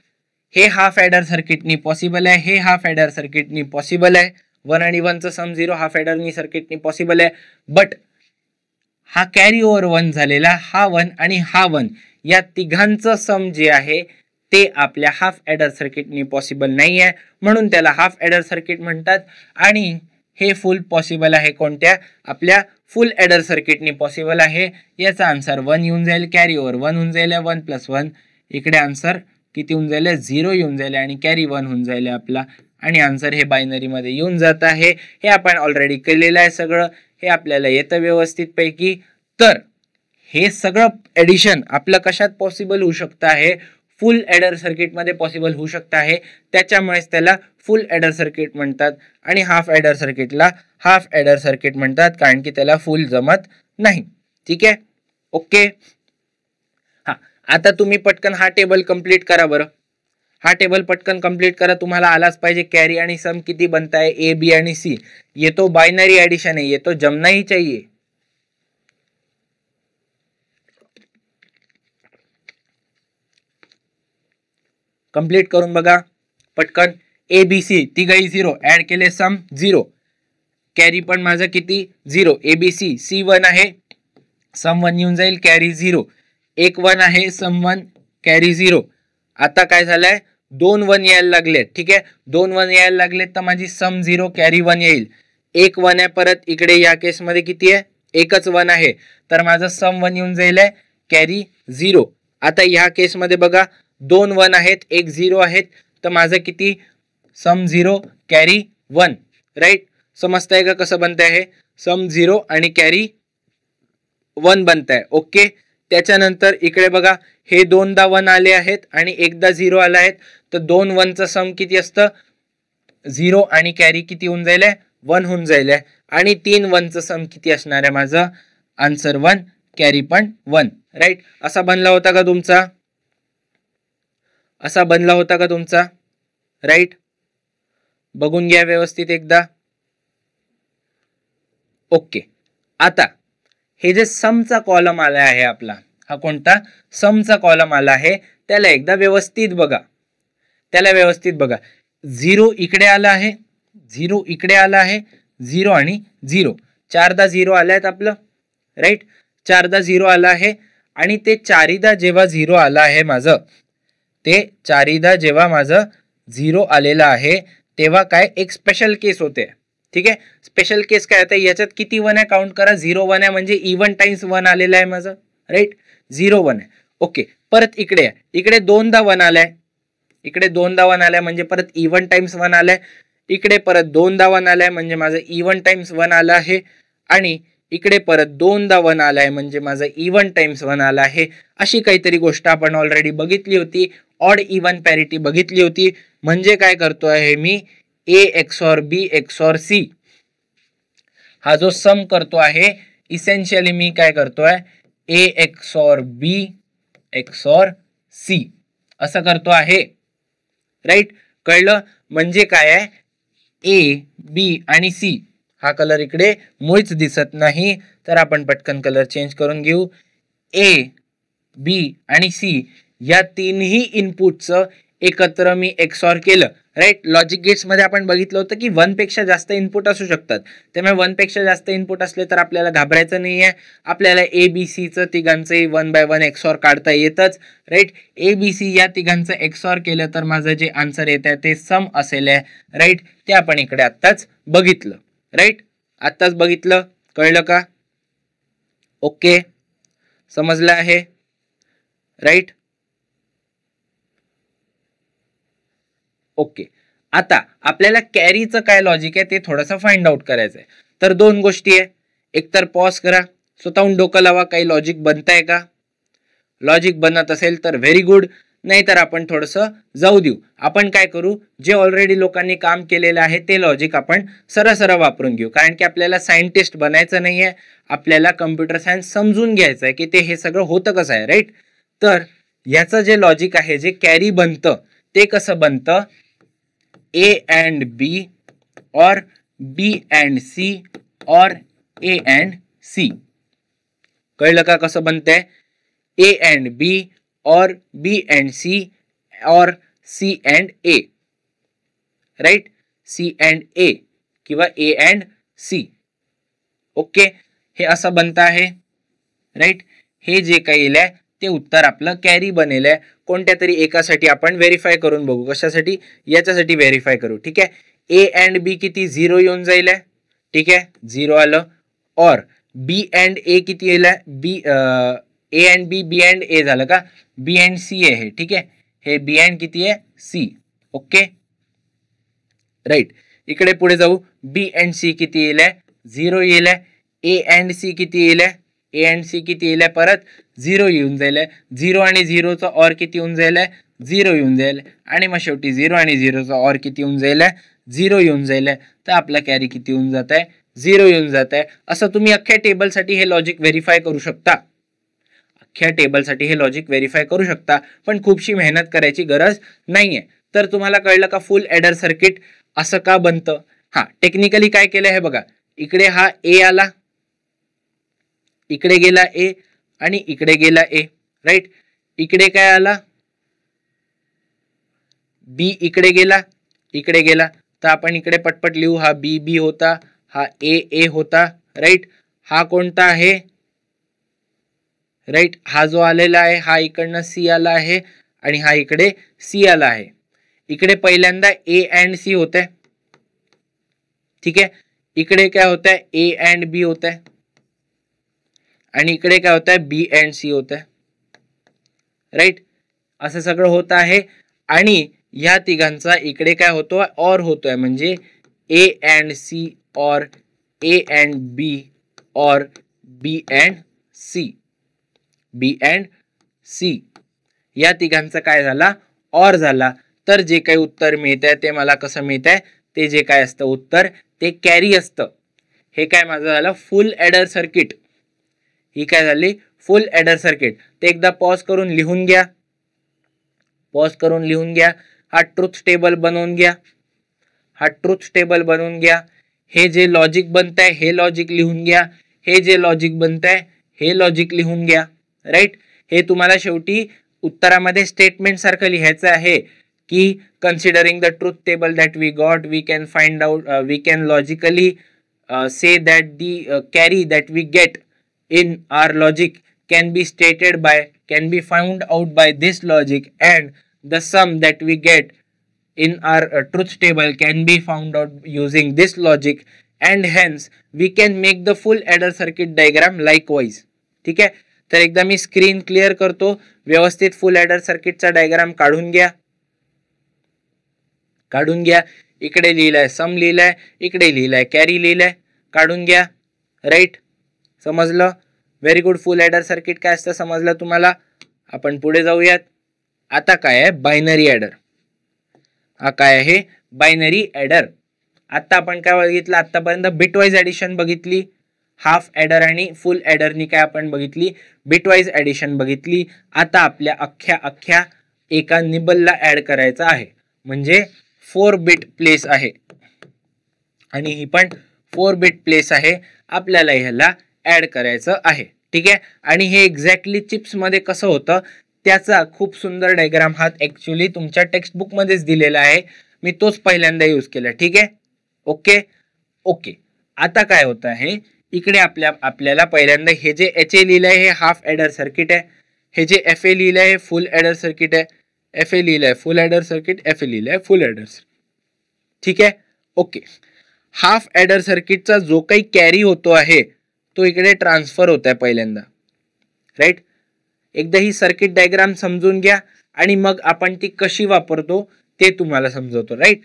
हे हाफ ॲडर सर्किटनी पॉसिबल आहे, हे हाफ ॲडर सर्किटनी पॉसिबल आहे. 1 आणि 1 चं सम 0 हाफ ॲडरनी सर्किटनी पॉसिबल आहे. बट हा कॅरी ओव्हर 1 झालेला, हा 1 आणि हा 1 या तिघांचं सम जे आहे ते आपल्या हाफ ॲडर सर्किटनी पॉसिबल नाही आहे, म्हणून त्याला हाफ ॲडर सर्किट म्हणतात. आणि हे फुल पॉसिबल आहे कोणत्या आपल्या फुल ॲडर सर्किटनी पॉसिबल आहे. याचा आन्सर 1 येऊन जाईल, कॅरी ओव्हर 1 होऊन जाईल, 1 + 1 इकडे आन्सर किती होऊन जाईल 0 येऊन जाईल आणि कॅरी 1 होऊन जाईल आपला आणि आन्सर हे बायनरीमध्ये येऊन जात आहे. हे आपण ऑलरेडी केलेलं आहे सगळं, हे आपल्याला येतं व्यवस्थित पैकी. तर हे सगळं ॲडिशन आपलं कशात पॉसिबल होऊ शकतं आहे, फुल ॲडर सर्किटमध्ये पॉसिबल होऊ शकतं आहे. त्याच्यामुळेच त्याला फुल ॲडर सर्किट म्हणतात आणि हाफ ॲडर सर्किटला हाफ ॲडर सर्किट म्हणतात, कारण की त्याला फुल जमत नाही. ठीक आहे, ओके. हा, आता तुम्ही पटकन हा टेबल कंप्लीट करा बरं. हा टेबल पटकन कंप्लीट करा, तुम्हाला आलाच पाहिजे. कॅरी आणि सम किती बनता है, ए बी आणि सी. ये तो बाइनरी एडिशन है, ये तो जमना ही चाहिए. कंप्लीट करून बघा पटकन. ए बी सी तिघही 0, ऍड केले सम 0, कॅरी पण माझं किती 0. ए बी सी, सी 1 आहे, सम 1 येऊन जाईल, कॅरी 0. एक 1 आहे, सम 1, कॅरी 0. आता काय झालंय, 2 1 यायला लागले. ठीक आहे, 2 1 यायला लागले तर माझी सम 0 कॅरी 1 येईल. एक 1 आहे परत इकडे, या केसमध्ये किती आहे, एकच 1 आहे, तर माझं सम 1 येऊन जाईल कॅरी 0. आता ह्या केसमध्ये बघा 2 1 आहेत, एक 0 आहेत, तर माझं किती सम 0 कॅरी 1. राईट, समजताय का कसं बनतंय हे, सम 0 आणि कॅरी 1 बनतंय. ओके. त्याच्यानंतर इकडे बघा हे 2दा 1 आले आहेत आणि एकदा 0 आला आहेत, तर 2 1चं सम किती असतं 0 आणि कॅरी किती होऊन जाईल 1 होऊन जाईल आणि 3 1चं सम किती असणार आहे माझं आन्सर 1, कॅरी पण 1. राईट, असा बनला होता का तुमचा, असा बनला होता का तुमचा. राईट, बघून घ्या व्यवस्थित एकदा. ओके. आता हे जे समचा कॉलम आला आहे आपला, हा कोणता समचा कॉलम आला आहे, त्याला एकदा व्यवस्थित बघा, त्याला व्यवस्थित बघा. 0 इकडे आला आहे, 0 इकडे आला आहे, 0 आणि 0, 4दा 0 आला आहेत आपलं. राईट, 4दा 0 आला आहे आणि ते 4दा जेव्हा 0 आला आहे माझं, ते 4दा जेव्हा माझं 0 आलेलं आहे तेव्हा काय एक स्पेशल केस होते. ठीक आहे, स्पेशल केस काय होते, याच्यात किती 1 आहे काउंट करा, 0 1 आहे म्हणजे इवन टाइम्स 1 आलेला आहे माझं. राईट, 0 1 आहे. ओके, परत इकडे आहे, इकडे 2दा 1 आलाय, इकडे 2दा 1 आलाय म्हणजे परत इवन टाइम्स 1 आलाय, इकडे परत 2दा 1 आलाय म्हणजे माझं इवन टाइम्स 1 आलं आहे आणि इकडे परत 2दा 1 आलाय म्हणजे माझं इवन टाइम्स 1 आलं आहे. अशी काहीतरी गोष्ट आपण ऑलरेडी बघितली होती, ऑड इवन पॅरिटी बघितली होती. म्हणजे काय करतो आहे मी, A XOR B XOR C, हा जो सम करतो आहे इसेन्शियली मी काय करतोय, A XOR B XOR C असं करतो आहे. राईट, कळलं. म्हणजे काय आहे, ए बी आणि सी, हा कलर इकडे मुळीच दिसत नाही तर आपण पटकन कलर चेंज करून घेऊ. ए बी आणि सी या तीनही इनपुटचं एकत्र मी एक्सॉर केलं. राईट, लॉजिक गेट्स मध्ये आपण बघितलं होतं की 1 पेक्षा जास्त इनपुट असू शकतात, त्यामुळे 1 पेक्षा जास्त इनपुट असले तर आपल्याला घाबरायचं नाहीये, आपल्याला ए बी सीचं तिघांचंही 1 बाय 1 एक्सॉर काढता येतच. राईट, ए बी सी या तिघांचं एक्सॉर केलं तर माझं जे आन्सर येत आहे ते सम असेल. राईट, ते आपण इकडे आत्ताच बघितलं. राईट, आत्ताच बघितलं, कळलं का. ओके, समजलं आहे. Right, okay. आता आपल्याला कॅरीचं काय लॉजिक आहे ते थोडंसं फाइंड आउट करायचं आहे. तर 2 गोष्टी आहे, एकतर पॉज करा, स्वतःहून डोकं लावा, काही लॉजिक बनताय का. लॉजिक बनत असेल तर व्हेरी गुड, नाहीतर आपण थोडंसं जाऊ देऊ. आपण काय करू, जे ऑलरेडी लोकांनी काम केलेलं आहे ते लॉजिक आपण सरळ वापरून घेऊ, कारण की आपल्याला सायंटिस्ट बनायचं नाहीये, आपल्याला कम्प्युटर सायन्स समजून घ्यायचं आहे की ते हे सगळं होतं कसं आहे. राईट, तर याचं जे लॉजिक आहे, जे कॅरी बनतं ते कसं बनतं, ए अँड बी और बी अँड सी और ए अँड सी. कळलं का कसं बनतंय, ए अँड बी और B and C or C and A. Right, C and A किंवा ए अँड सी. ओके, हे असं बनतं आहे. राईट, हे जे काही येईल ते उत्तर आपलं कॅरी बनेल आहे. कोणत्या तरी एकासाठी आपण व्हेरीफाय करून बघू, कशासाठी, याच्यासाठी व्हेरीफाय करू. ठीक आहे, ए अँड बी किती 0 येऊन जाईल, ठीक आहे, 0 आलं. और बी अँड ए किती येईल, बी ए and B, B and A झालं का, बी अँड सी आहे, ठीक आहे, हे बी अँड किती आहे, सी. Okay right. इकडे पुढे जाऊ, बी अँड सी किती येईल, 0 येईल. ए अँड सी किती येईल, ए अँड सी किती येईल, परत 0 येऊन जाईल. 0 आणि 0चा ऑर किती येऊन जाईल, 0 येऊन जाईल. आणि मग शेवटी 0 आणि 0चा ऑर किती येऊन जाईल, 0 येऊन जाईल. तर आपला कॅरी किती येऊन जात आहे, 0 येऊन जात आहे. असं तुम्ही अख्ख्या टेबलसाठी हे लॉजिक व्हेरीफाय करू शकता. अख्ख्या टेबलसाठी हे लॉजिक व्हेरीफाय करू शकता, पण खूपशी मेहनत करायची गरज नाहीये. तर तुम्हाला कळलं का फुल ॲडर सर्किट असं का बनतं. हा, टेक्निकली काय केलं हे बघा, इकडे हा ए आला, इकडे गेला ए आणि इकडे गेला ए, राईट. इकडे काय आला, बी इकडे गेला, इकडे गेला. तर आपण इकडे पटपट लिहू, हा बी बी होता, हा ए ए होता, राईट. हा कोणता आहे, राईट, हा जो आलेला आहे हा इकडनं सी आला आहे आणि हा इकडे सी आला आहे. इकडे पहिल्यांदा ए अँड सी होत आहे, ठीक आहे. इकडे काय होत आहे, ए अँड बी होत आहे आणि इकडे काय होत आहे, बी अँड सी होत आहे, राईट. असं सगळं होत आहे. आणि या तिघांचा इकडे काय होतोय, ऑर होतोय, म्हणजे ए अँड सी और ए अँड बी और B and C, B and C या तिघांचा काय झाला, ऑर झाला. तर जे काही उत्तर मिळत आहे ते मला कसं मिळत आहे, ते जे काय असतं उत्तर ते कॅरी असतं. हे काय माझं झालं फुल ॲडर सर्किट. ही काय झाली, फुल ॲडर सर्किट. ते एकदा पॉज करून लिहून घ्या, पॉज करून लिहून घ्या. हा ट्रुथ टेबल बनवून घ्या, हा ट्रुथ टेबल बनवून घ्या. हे जे लॉजिक बनतंय हे लॉजिक लिहून घ्या, हे जे लॉजिक बनतंय हे लॉजिक लिहून घ्या, राईट. हे तुम्हाला शेवटी उत्तरामध्ये स्टेटमेंट सारखं लिहायचं आहे की considering the truth table that we got we can find out, we can logically say that the carry that we get in our logic can be found out by this logic, and the sum that we get in our truth table can be found out using this logic, and hence we can make the full adder circuit diagram likewise. ठीक आहे. तर एकदा मी screen clear करतो, व्यवस्थित फुल adder सर्किटचा diagram काढून घ्या, काढून घ्या. इकडे लिहिलाय सम लिहिलाय, इकडे लिहिलाय कॅरी लिहिलाय, काढून घ्या, राईट. समजलं, व्हेरी गुड. फुल ॲडर सर्किट काय असतं समजलं तुम्हाला. आपण पुढे जाऊयात. आता काय आहे, बायनरी ॲडर. हा काय आहे, बायनरी ॲडर. आता आपण काय बघितलं, आतापर्यंत बिटवाईज ॲडिशन बघितली, हाफ ॲडर आणि फुल ॲडरनी काय आपण बघितली, बिटवाईज ॲडिशन बघितली. आता आपल्या अख्ख्या एका निबलला ॲड करायचा आहे, म्हणजे 4 बिट प्लेस आहे आणि ही पण 4 बिट प्लेस आहे. आपल्याला ह्याला ॲड करायचं आहे, ठीक आहे. आणि हे एक्झॅक्टली चिप्समध्ये कसं होतं त्याचा खूप सुंदर डायग्राम हा ॲक्च्युली तुमच्या टेक्स्टबुकमध्येच दिलेला आहे, मी तोच पहिल्यांदा यूज केला, ठीक आहे. Okay okay. आता काय होतं आहे, इकडे आपल्याला पहिल्यांदा हे जे एच ए लिहिलं आहे हे हाफ ॲडर सर्किट आहे, हे जे एफ ए लिहिलं आहे हे फुल ॲडर सर्किट आहे, एफ ए लिहिलं आहे फुल ॲडर सर्किट, एफ ए लिहिलं आहे फुल ॲडर सर्किट, ठीक आहे. ओके. हाफ ॲडर सर्किटचा जो काही कॅरी होतो आहे तो इकडे ट्रान्सफर होत आहे पहिल्यांदा, राईट. एकदा ही सर्किट डायग्राम समजून घ्या आणि मग आपण ती कशी वापरतो ते तुम्हाला समजवतो, राईट.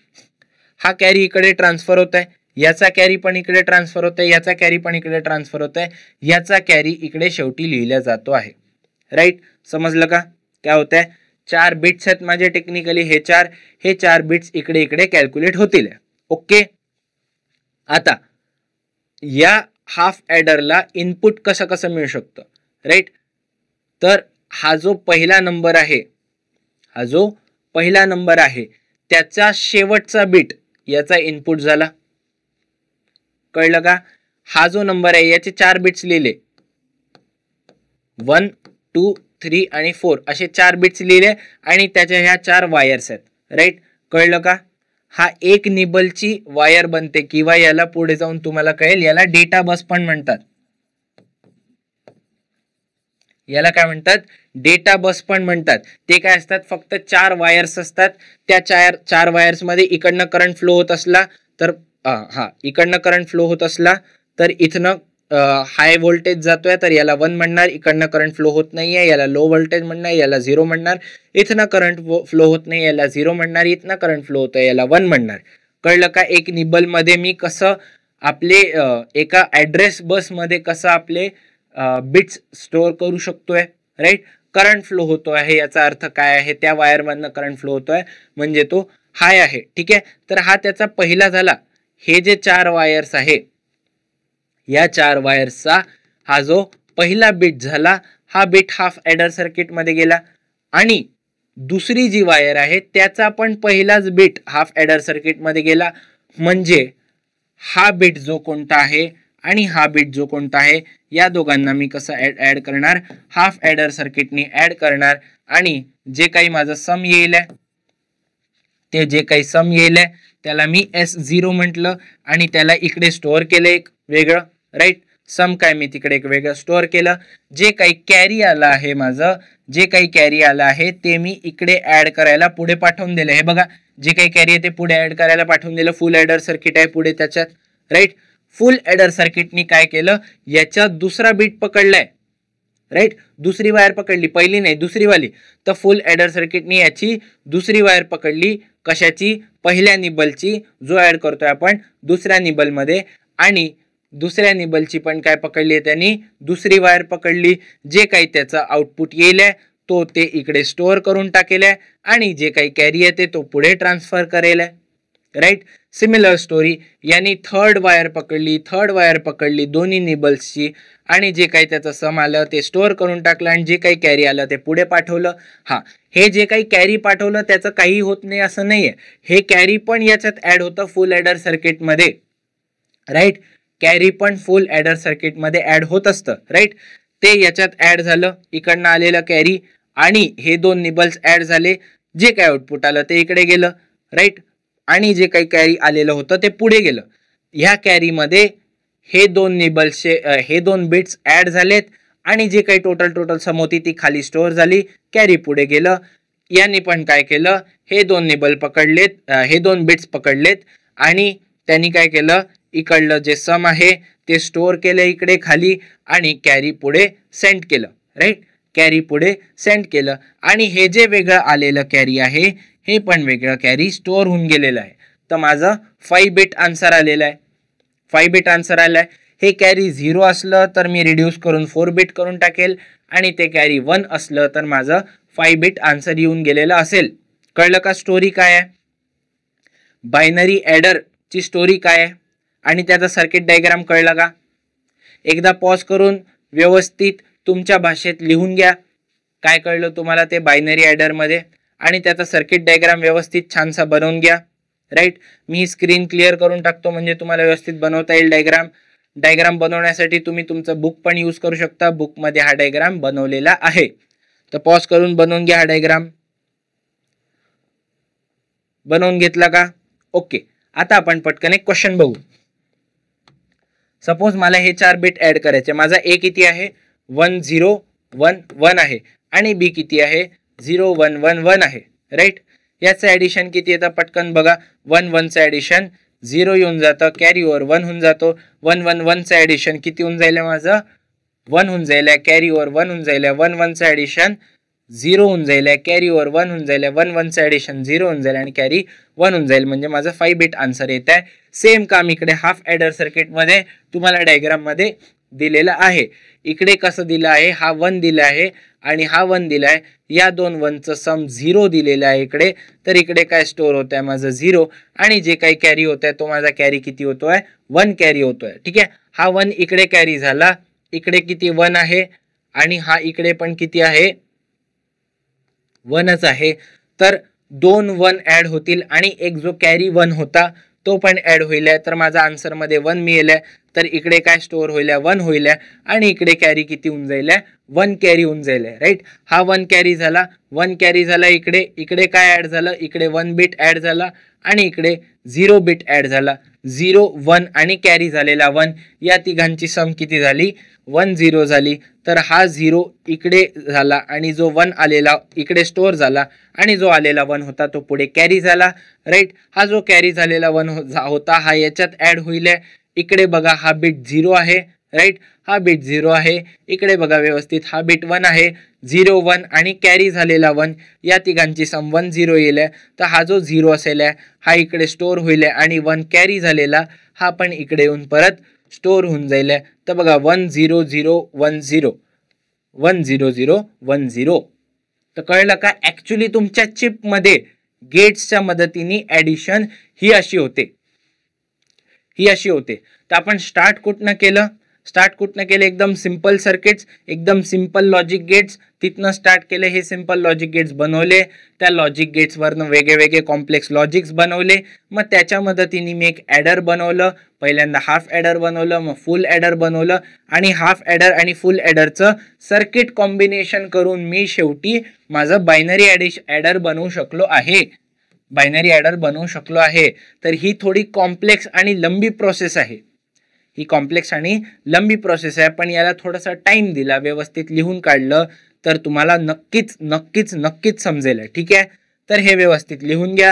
हा कॅरी इकडे ट्रान्सफर होत आहे, याचा कॅरी पण इकडे ट्रान्सफर होत आहे, याचा कॅरी पण इकडे ट्रान्सफर होत आहे, याचा कॅरी इकडे शेवटी लिहिला जातो आहे, राईट. समजलं का काय होत आहे. 4 बिट्स आहेत माझे टेक्निकली, हे 4 बिट्स इकडे इकडे कॅल्क्युलेट होतील. ओके. आता या हाफ ॲडरला इनपुट कसं मिळू शकतं, राईट. तर हा जो पहिला नंबर आहे, हा जो पहिला नंबर आहे त्याचा शेवटचा बिट याचा इनपुट झाला, कळलं का. हा जो नंबर आहे याचे 4 बिट्स लिहिले, 1 2 3 आणि 4 असे 4 बिट्स लिहिले आणि त्याच्या ह्या 4 वायर्स आहेत, राईट. कळलं का. हा एक निबलची वायर बनते किंवा याला पुढे जाऊन तुम्हाला कळेल याला डेटा बस पण म्हणतात, याला काय म्हणतात, डेटा बस पण म्हणतात. ते काय असतात, फक्त 4 वायर्स असतात, त्या 4 वायर्स मध्ये इकडनं करंट फ्लो होत असला तर हा इकडनं करंट फ्लो होत असला तर इथनं हाय व्होल्टेज जातोय तर याला 1 म्हणणार, इकडनं करंट फ्लो होत नाहीये याला लो व्होल्टेज म्हणणार, याला 0 म्हणणार, इथनं करंट फ्लो होत नाही याला 0 म्हणणार, इथनं करंट फ्लो होतोय याला 1 म्हणणार. कळलं का? एक निबल मध्ये मी कसं आपले एका ऍड्रेस बस मध्ये कसं आपले बिट्स स्टोअर करू शकतोय, राईट. करंट फ्लो होतो आहे याचा अर्थ काय आहे, त्या वायर मधनं करंट फ्लो होतोय म्हणजे तो हाय आहे. ठीक आहे, तर हा त्याचा पहिला झाला. हे जे 4 वायर्स आहे या 4 वायर्सचा हा जो पहिला बिट झाला, हा बिट हाफ ऍडर सर्किट मध्ये गेला आणि दुसरी जी वायर आहे त्याचा पण पहिलाच बिट हाफ ऍडर सर्किट मध्ये गेला. म्हणजे हा बिट जो कोणता आहे आणि हा बिट जो कोणता आहे या दोघांना मी कसं ऍड करणार, हाफ ऍडर सर्किटनी ऍड करणार आणि जे काही माझं सम येईल ते जे काही सम येईल त्याला मी S0 म्हटलं आणि त्याला इकडे स्टोअर केलं एक वेगळं, राईट. सम काय मी तिकडे एक वेगळं स्टोअर केलं. जे काही कॅरी आलं आहे माझं, जे काही कॅरी आलं आहे ते मी इकडे ऍड करायला पुढे पाठवून दिलं. हे बघा, जे काही कॅरी आहे ते पुढे ऍड करायला पाठवून दिलं. फुल ऍडर सर्किट आहे पुढे त्याच्यात, राईट. फुल ऍडर सर्किटनी काय केलं, याच्यात दुसरा बीट पकडलाय, राईट. दुसरी वायर पकडली, पहिली नाही दुसरी वाली. तर फुल ऍडर सर्किटनी याची दुसरी वायर पकडली. कशाची? पहिल्या निबलची, जो ऍड करतोय आपण दुसऱ्या निबल मध्ये. आणि दुसऱ्या निबलची पण काय पकडली आहे त्यांनी, दुसरी वायर पकडली. जे काही त्याचा आउटपुट येईल तो ते इकडे स्टोअर करून टाकेल आणि जे काही कॅरी आहे ते तो पुढे ट्रान्सफर करेल, राईट. सिमिलर स्टोरी यांनी थर्ड वायर पकडली दोन्ही निबल्सची आणि जे काही त्याचं सम आलं ते स्टोअर करून टाकलं आणि जे काही कॅरी आलं ते पुढे पाठवलं. हा, हे जे काही कॅरी पाठवलं त्याचं काही होत नाही असं नाहीये. हे कॅरी पण याच्यात ऍड होतं फुल ऍडर सर्किट मध्ये, राईट. कॅरी पण फुल ऍडर सर्किट मध्ये ऍड होत असतं, राईट. ते याच्यात ऍड झालं, इकडनं आलेलं कॅरी आणि हे दोन निबल्स ऍड झाले. जे काही आउटपुट आलं ते इकडे गेलं, राईट. आणि जे काही कॅरी आलेलं होतं ते पुढे गेलं. ह्या कॅरी मध्ये हे दोन निबल्सचे हे दोन बिट्स ऍड झालेत आणि जे काही टोटल सम होती ती खाली स्टोअर झाली. कॅरी पुढे गेलं. यांनी पण काय केलं, हे दोन निबल पकडलेत, हे दोन बिट्स पकडलेत आणि त्यांनी काय केलं, इकडलं जे सम आहे ते स्टोअर केलं इकडे खाली आणि कॅरी पुढे सेंड केलं, राईट. कॅरी पुढे सेंड केलं आणि हे जे वेगळं आलेलं कॅरी आहे हे पण वेगळं कॅरी स्टोअर होऊन गेलेलं आहे. तर माझं 5 बिट आन्सर आलेलं आहे. 5 बिट आन्सर आलाय. हे कॅरी 0 असलं तर मी रिड्यूस करून 4 बिट करून टाकेल आणि ते कॅरी 1 असलं तर माझं 5 बिट आन्सर येऊन गेलेलं असेल. कळलं का स्टोरी काय आहे, बायनरी ॲडर ची स्टोरी काय आहे आणि त्याचा सर्किट डायग्राम कळला का? एकदा पॉज करून व्यवस्थित तुमच्या भाषेत लिहून घ्या काय कळलं तुम्हाला ते बायनरी ॲडर मध्ये आणि त्याचा सर्किट डायग्राम व्यवस्थित छानसा बनवून घ्या, राईट. मी स्क्रीन क्लिअर करून टाकतो म्हणजे तुम्हाला व्यवस्थित बनवता येईल डायग्राम. डायग्राम बनवण्यासाठी तुम्ही तुमचं बुक पण यूज करू शकता. बुक मध्ये हा डायग्राम बनवलेला आहे. तर पॉज करून बनवून घ्या हा डायग्राम. बनवून घेतला का? ओके. आता आपण पटकन एक क्वेश्चन बघू. सपोज मला हे 4 बिट ऍड करायचे. माझा ए किती आहे, 1 0 1 1 आहे आणि बी किती आहे, 0 1 1 1 आहे, राईट. याचं ऍडिशन किती येतं पटकन बघा. 1 1 चं ऍडिशन 0 येऊन जातं, कॅरी ओव्हर 1 होऊन जातो. 1 1 1 चं ऍडिशन किती होऊन जाईल माझं, 1 होऊन जाईल, कॅरी ओव्हर 1 होऊन जाईल. 1 1 चं ऍडिशन 0 होऊन जाईल, कॅरी ओव्हर 1 होऊन जाईल. 1 1 चं ऍडिशन 0 होऊन जाईल आणि कॅरी 1 होऊन जाईल. म्हणजे माझं 5 बिट आन्सर येत आहे. सेम काम इकडे हाफ ॲडर सर्किट मध्ये तुम्हाला डायग्राम मध्ये दिलेलं आहे. इकडे कसं दिलं आहे, हा 1 दिला आहे आणि हा 1 दिला आहे. या दोन 1 चं सम 0 दिलेलं आहे इकडे. तर इकडे काय स्टोअर होत आहे माझं 0 आणि जे काही कॅरी होत आहे तो माझा कॅरी किती होतोय, 1 कॅरी होतोय. ठीक आहे, हा 1 इकडे कॅरी झाला. इकडे किती 1 आहे आणि हा इकडे पण किती आहे, 1च आहे. तर 2 1 ऍड होतील आणि एक जो कॅरी 1 होता तो पण ऍड होईल. तर माझा आन्सर मध्ये 1 मिळेल. तर इकडे काय स्टोअर होईल, 1 होईल आणि इकडे कॅरी किती होऊन जाईल, 1 कॅरी होऊन जाईल, राईट. हा 1 कॅरी झाला, 1 कॅरी झाला. इकडे इकडे काय ऍड झालं, इकडे 1 बिट ऍड झाला आणि इकडे 0 बिट ऍड झाला. 0 1 आणि कॅरी झालेला 1 या तिघांची सम किती झाली, 1 0 झाली. तर हा 0 इकडे झाला आणि जो 1 आलेला इकडे स्टोअर झाला आणि जो आलेला 1 होता तो पुढे कॅरी झाला, राईट. हा जो कॅरी झालेला 1 होता हा याच्यात ऍड होईल. इकडे बघा हा बिट 0 आहे, राईट. हा बिट 0 आहे. इकडे बघा व्यवस्थित हा बिट 1 आहे. 0 1 आणि कॅरी झालेला 1 या तिघांची सम 1 0 येईल. तर हा जो 0 असेल हा इकडे स्टोअर होईल आणि 1 कॅरी झालेला हा पण इकडे येऊन परत स्टोअर होऊन जाईल. तर बघा 1 0 0 1 0 1 0 0 1 0. तर कळलं का? ऍक्च्युली तुमच्या चिपमध्ये गेट्सच्या मदतीने ऍडिशन ही अशी होते, ही अशी होते. तर आपण स्टार्ट कुठनं केलं? एकदम सिंपल सर्किट्स, एकदम सिंपल लॉजिक गेट्स, तिथनं स्टार्ट केले. हे सिंपल लॉजिक गेट्स बनवले, त्या लॉजिक गेट्सवरनं वेगळे वेगळे कॉम्प्लेक्स लॉजिक्स बनवले. मग त्याच्या मदतीने मी एक ॲडर बनवलं. पहिल्यांदा हाफ ॲडर बनवलं, मग फुल ॲडर बनवलं आणि हाफ ॲडर आणि फुल ॲडरचं सर्किट कॉम्बिनेशन करून मी शेवटी माझं बायनरी ॲडर बनवू शकलो आहे. तर ही थोडी कॉम्प्लेक्स आणि लंबी प्रोसेस आहे. पण याला थोडासा टाइम दिला, व्यवस्थित लिहून काढलं तर तुम्हाला नक्कीच नक्कीच नक्कीच समजेल. ठीक आहे, तर हे व्यवस्थित लिहून घ्या.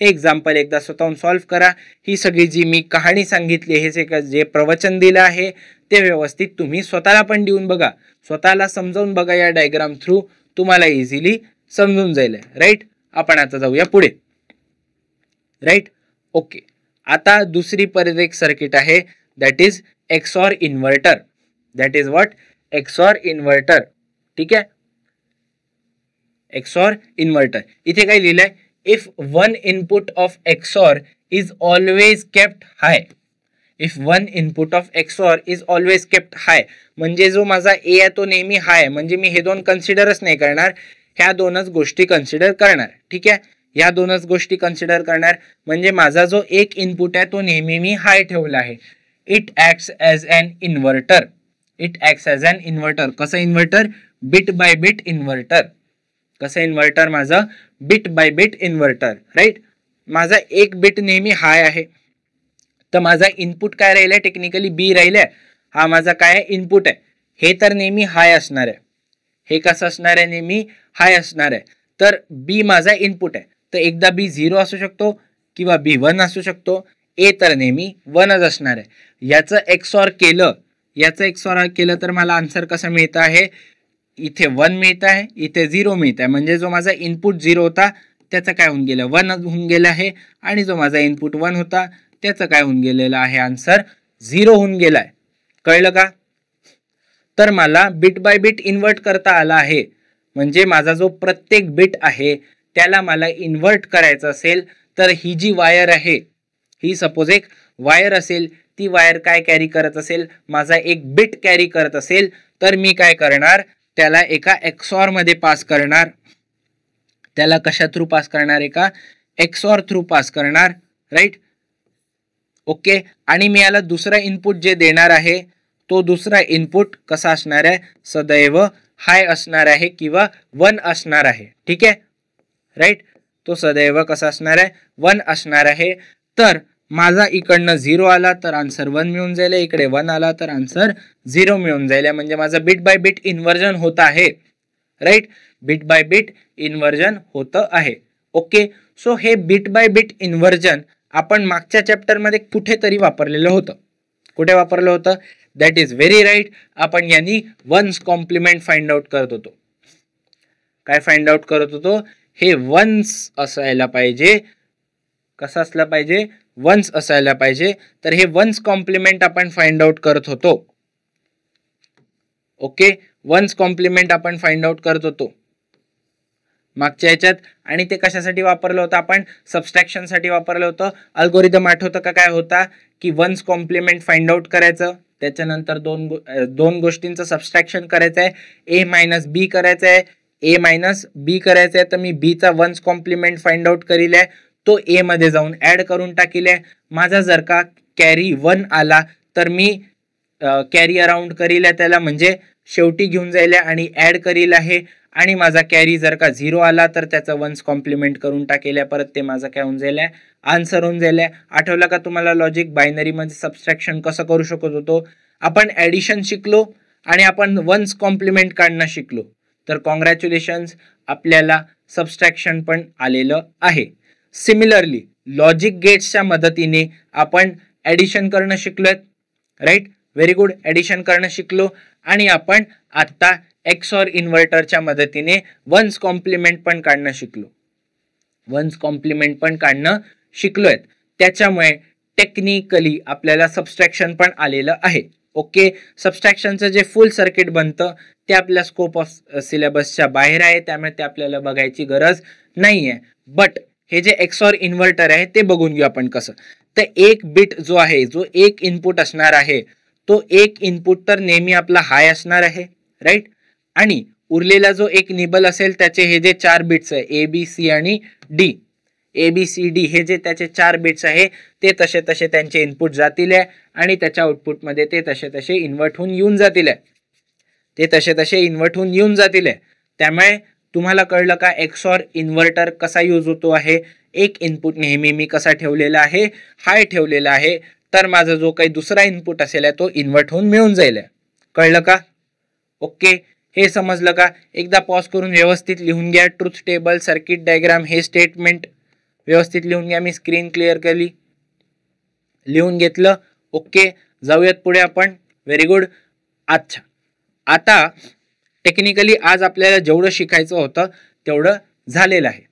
हे एक्झाम्पल एकदा स्वतःहून सॉल्व्ह करा. ही सगळी जी मी कहाणी सांगितली, हे जे प्रवचन दिलं आहे ते व्यवस्थित तुम्ही स्वतःला पण देऊन बघा, स्वतःला समजावून बघा. या डायग्राम थ्रू तुम्हाला इझिली समजून जाईल, राईट. आपण आता जाऊया पुढे, राईट. ओके, आता दुसरी परत एक सर्किट आहे, that is XOR inverter. That is what? XOR inverter. ठीक आहे, XOR इन्व्हर्टर. इथे काय लिहिलंय? If one input of XOR is always kept high. If one input of XOR is always kept high म्हणजे जो माझा ए आहे तो नेहमी हाय, म्हणजे मी हे दोन कन्सिडरच नाही करणार, ह्या दोनच गोष्टी कन्सिडर करणार. ठीक आहे, ह्या दोनच गोष्टी कन्सिडर करणार म्हणजे माझा जो एक इनपुट आहे तो नेहमी मी हाय ठेवला आहे. It acts as an inverter. कसं inverter? Bit by bit inverter. कसं इन्व्हर्टर? माझं bit by bit inverter, right. माझा एक बिट नेहमी हाय आहे, तर माझा इनपुट काय राहिलाय? टेक्निकली बी राहिलाय. हा माझा काय आहे? इनपुट आहे. हे तर नेहमी हाय असणार आहे. हे कसं असणार आहे? नेहमी हाय असणार आहे. तर बी माझा इनपुट आहे, तर एकदा बी 0 असू शकतो किंवा बी 1 असू शकतो. ए तर नेहमी 1च असणार आहे. याचं XOR केलं तर मला आन्सर कसं मिळतं आहे? इथे 1 मिळत आहे, इथे 0 मिळत आहे. म्हणजे जो माझा इनपुट 0 होता त्याचं काय होऊन गेलं? 1 होऊन गेलं आहे. आणि जो माझा इनपुट 1 होता त्याचं काय होऊन गेलेलं आहे? आन्सर 0 होऊन गेलाय. कळलं का? तर मला बिट बाय बिट इन्व्हर्ट करता आला आहे. म्हणजे माझा जो प्रत्येक बिट आहे त्याला मला इन्व्हर्ट करायचं असेल तर ही जी वायर आहे, ही सपोज एक वायर असेल, ती वायर काय कॅरी करत असेल? माझा एक बिट कॅरी करत असेल, तर मी काय करणार? त्याला एका XOR मध्ये पास करणार. त्याला कशा थ्रू पास करणार? एका XOR थ्रू पास करणार, राईट. ओके, आणि मी याला दुसरा इनपुट जे देणार आहे तो दुसरा इनपुट कसा असणार आहे? सदैव हाय असणार आहे किंवा 1 असणार आहे. ठीक आहे, राईट. तो सदैव कसा असणार आहे? 1 असणार आहे. तर माझा इकडनं 0 आला तर आन्सर 1 मिळून जाईल, इकडे 1 आला तर आन्सर 0 मिळून जाईल. म्हणजे माझा बिट बाय बिट इन्व्हर्जन होत आहे, right. Bit by bit inversion होतं आहे. ओके, सो हे बिट बाय बिट इन्व्हर्जन आपण मागच्या चॅप्टरमध्ये कुठेतरी वापरलेलं होतं. कुठे वापरलं होतं? That is very right. आपण यांनी वन्स कॉम्प्लिमेंट फाइंड आउट करत होतो. काय फाइंड आउट करत होतो? हे वन्स असायला पाहिजे. कसं असलं पाहिजे? वन्स असायला पाहिजे. तर हे वन्स कॉम्प्लिमेंट आपण फाइंड आउट करत होतो. ओके, वन्स कॉम्प्लिमेंट आपण फाइंड आउट करत होतो मागच्या याच्यात. आणि ते कशासाठी वापरलं होतं? आपण सबस्ट्रॅक्शन साठी वापरलं होतं. अल्गोरिदम आठवतं का काय होता? की वन्स कॉम्प्लिमेंट फाइंड आउट करायचं, त्याच्यानंतर दोन गोष्टींचं सबस्ट्रॅक्शन करायचं आहे. ए मायनस बी करायचं आहे. ए मायनस बी करायचं आहे, तर मी बी चा वन्स कॉम्प्लिमेंट फाइंड आउट करील आहे, तो ए मध्ये जाऊन ऍड करून टाकील आहे. माझा जर का कॅरी 1 आला तर मी कॅरी अराउंड करील आहे त्याला, म्हणजे शेवटी घेऊन जाईल आणि ऍड करील आहे. आणि माझा कॅरी जर का 0 आला तर त्याचा वन्स कॉम्प्लिमेंट करून टाकेल आहे, परत ते माझा काय होऊन जाईल? आन्सर होऊन जाईल. आठवलं का तुम्हाला लॉजिक? बायनरी मध्ये सबस्ट्रॅक्शन कसं करू शकत होतो आपण? ऍडिशन शिकलो आणि आपण वन्स कॉम्प्लिमेंट काढणं शिकलो. तर कॉंग्रॅच्युलेशन्स, आपल्याला सबस्ट्रॅक्शन पण आलेलं आहे. सिमिलरली लॉजिक गेट्सच्या मदतीने आपण ॲडिशन करणं शिकलोय, राईट. व्हेरी गुड, ॲडिशन करणं शिकलो. आणि आपण आता एक्सऑर इन्व्हर्टरच्या मदतीने वन्स कॉम्प्लिमेंट पण काढणं शिकलो. वन्स कॉम्प्लिमेंट पण काढणं शिकलोय. त्याच्यामुळे टेक्निकली आपल्याला सबस्ट्रॅक्शन पण आलेलं आहे. ओके, सबस्ट्रॅक्शनचं जे फुल सर्किट बनतं ते आपल्या स्कोप ऑफ सिलेबसच्या बाहेर आहे, त्यामुळे ते आपल्याला बघायची गरज नाही आहे. बट हे जे एक्सऑर इन्व्हर्टर आहे ते बघून घेऊ आपण कसं. तर एक बिट जो आहे, जो एक इनपुट असणार आहे, तो एक इनपुट तर नेहमी आपला हाय असणार आहे, राईट. आणि उरलेला जो एक निबल असेल त्याचे हे जे 4 बिट्स आहे ए बी सी आणि D, A B C D हे जे त्याचे 4 बिट्स आहे ते तसे तसे त्यांचे इनपुट जातील आहे आणि त्याच्या आउटपुटमध्ये ते तसे तसे इन्व्हर्ट होऊन येऊन जातील आहे, ते तसे तसे इन्व्हर्ट होऊन येऊन जातील आहे. त्यामुळे तुम्हाला कळलं का एक्सऑर इन्व्हर्टर कसा यूज होतो आहे. एक इनपुट नेहमी मी कसा ठेवलेला आहे, हाय ठेवलेला आहे, तर माझा जो काही दुसरा इनपुट असेल तो इन्व्हर्ट होऊन मिळून जाईल. कळलं का? ओके, हे समजलं का? एकदा पॉज करून व्यवस्थित लिहून घ्या. ट्रुथ टेबल, सर्किट डायग्राम, हे स्टेटमेंट व्यवस्थित लिहून घ्या. मी स्क्रीन क्लिअर केली, लिहून घेतलं. ओके, जाऊयात पुढे आपण. Very good. अच्छा, आता टेक्निकली आज आपल्याला जेवढं शिकायचं होतं तेवढं झालेलं आहे.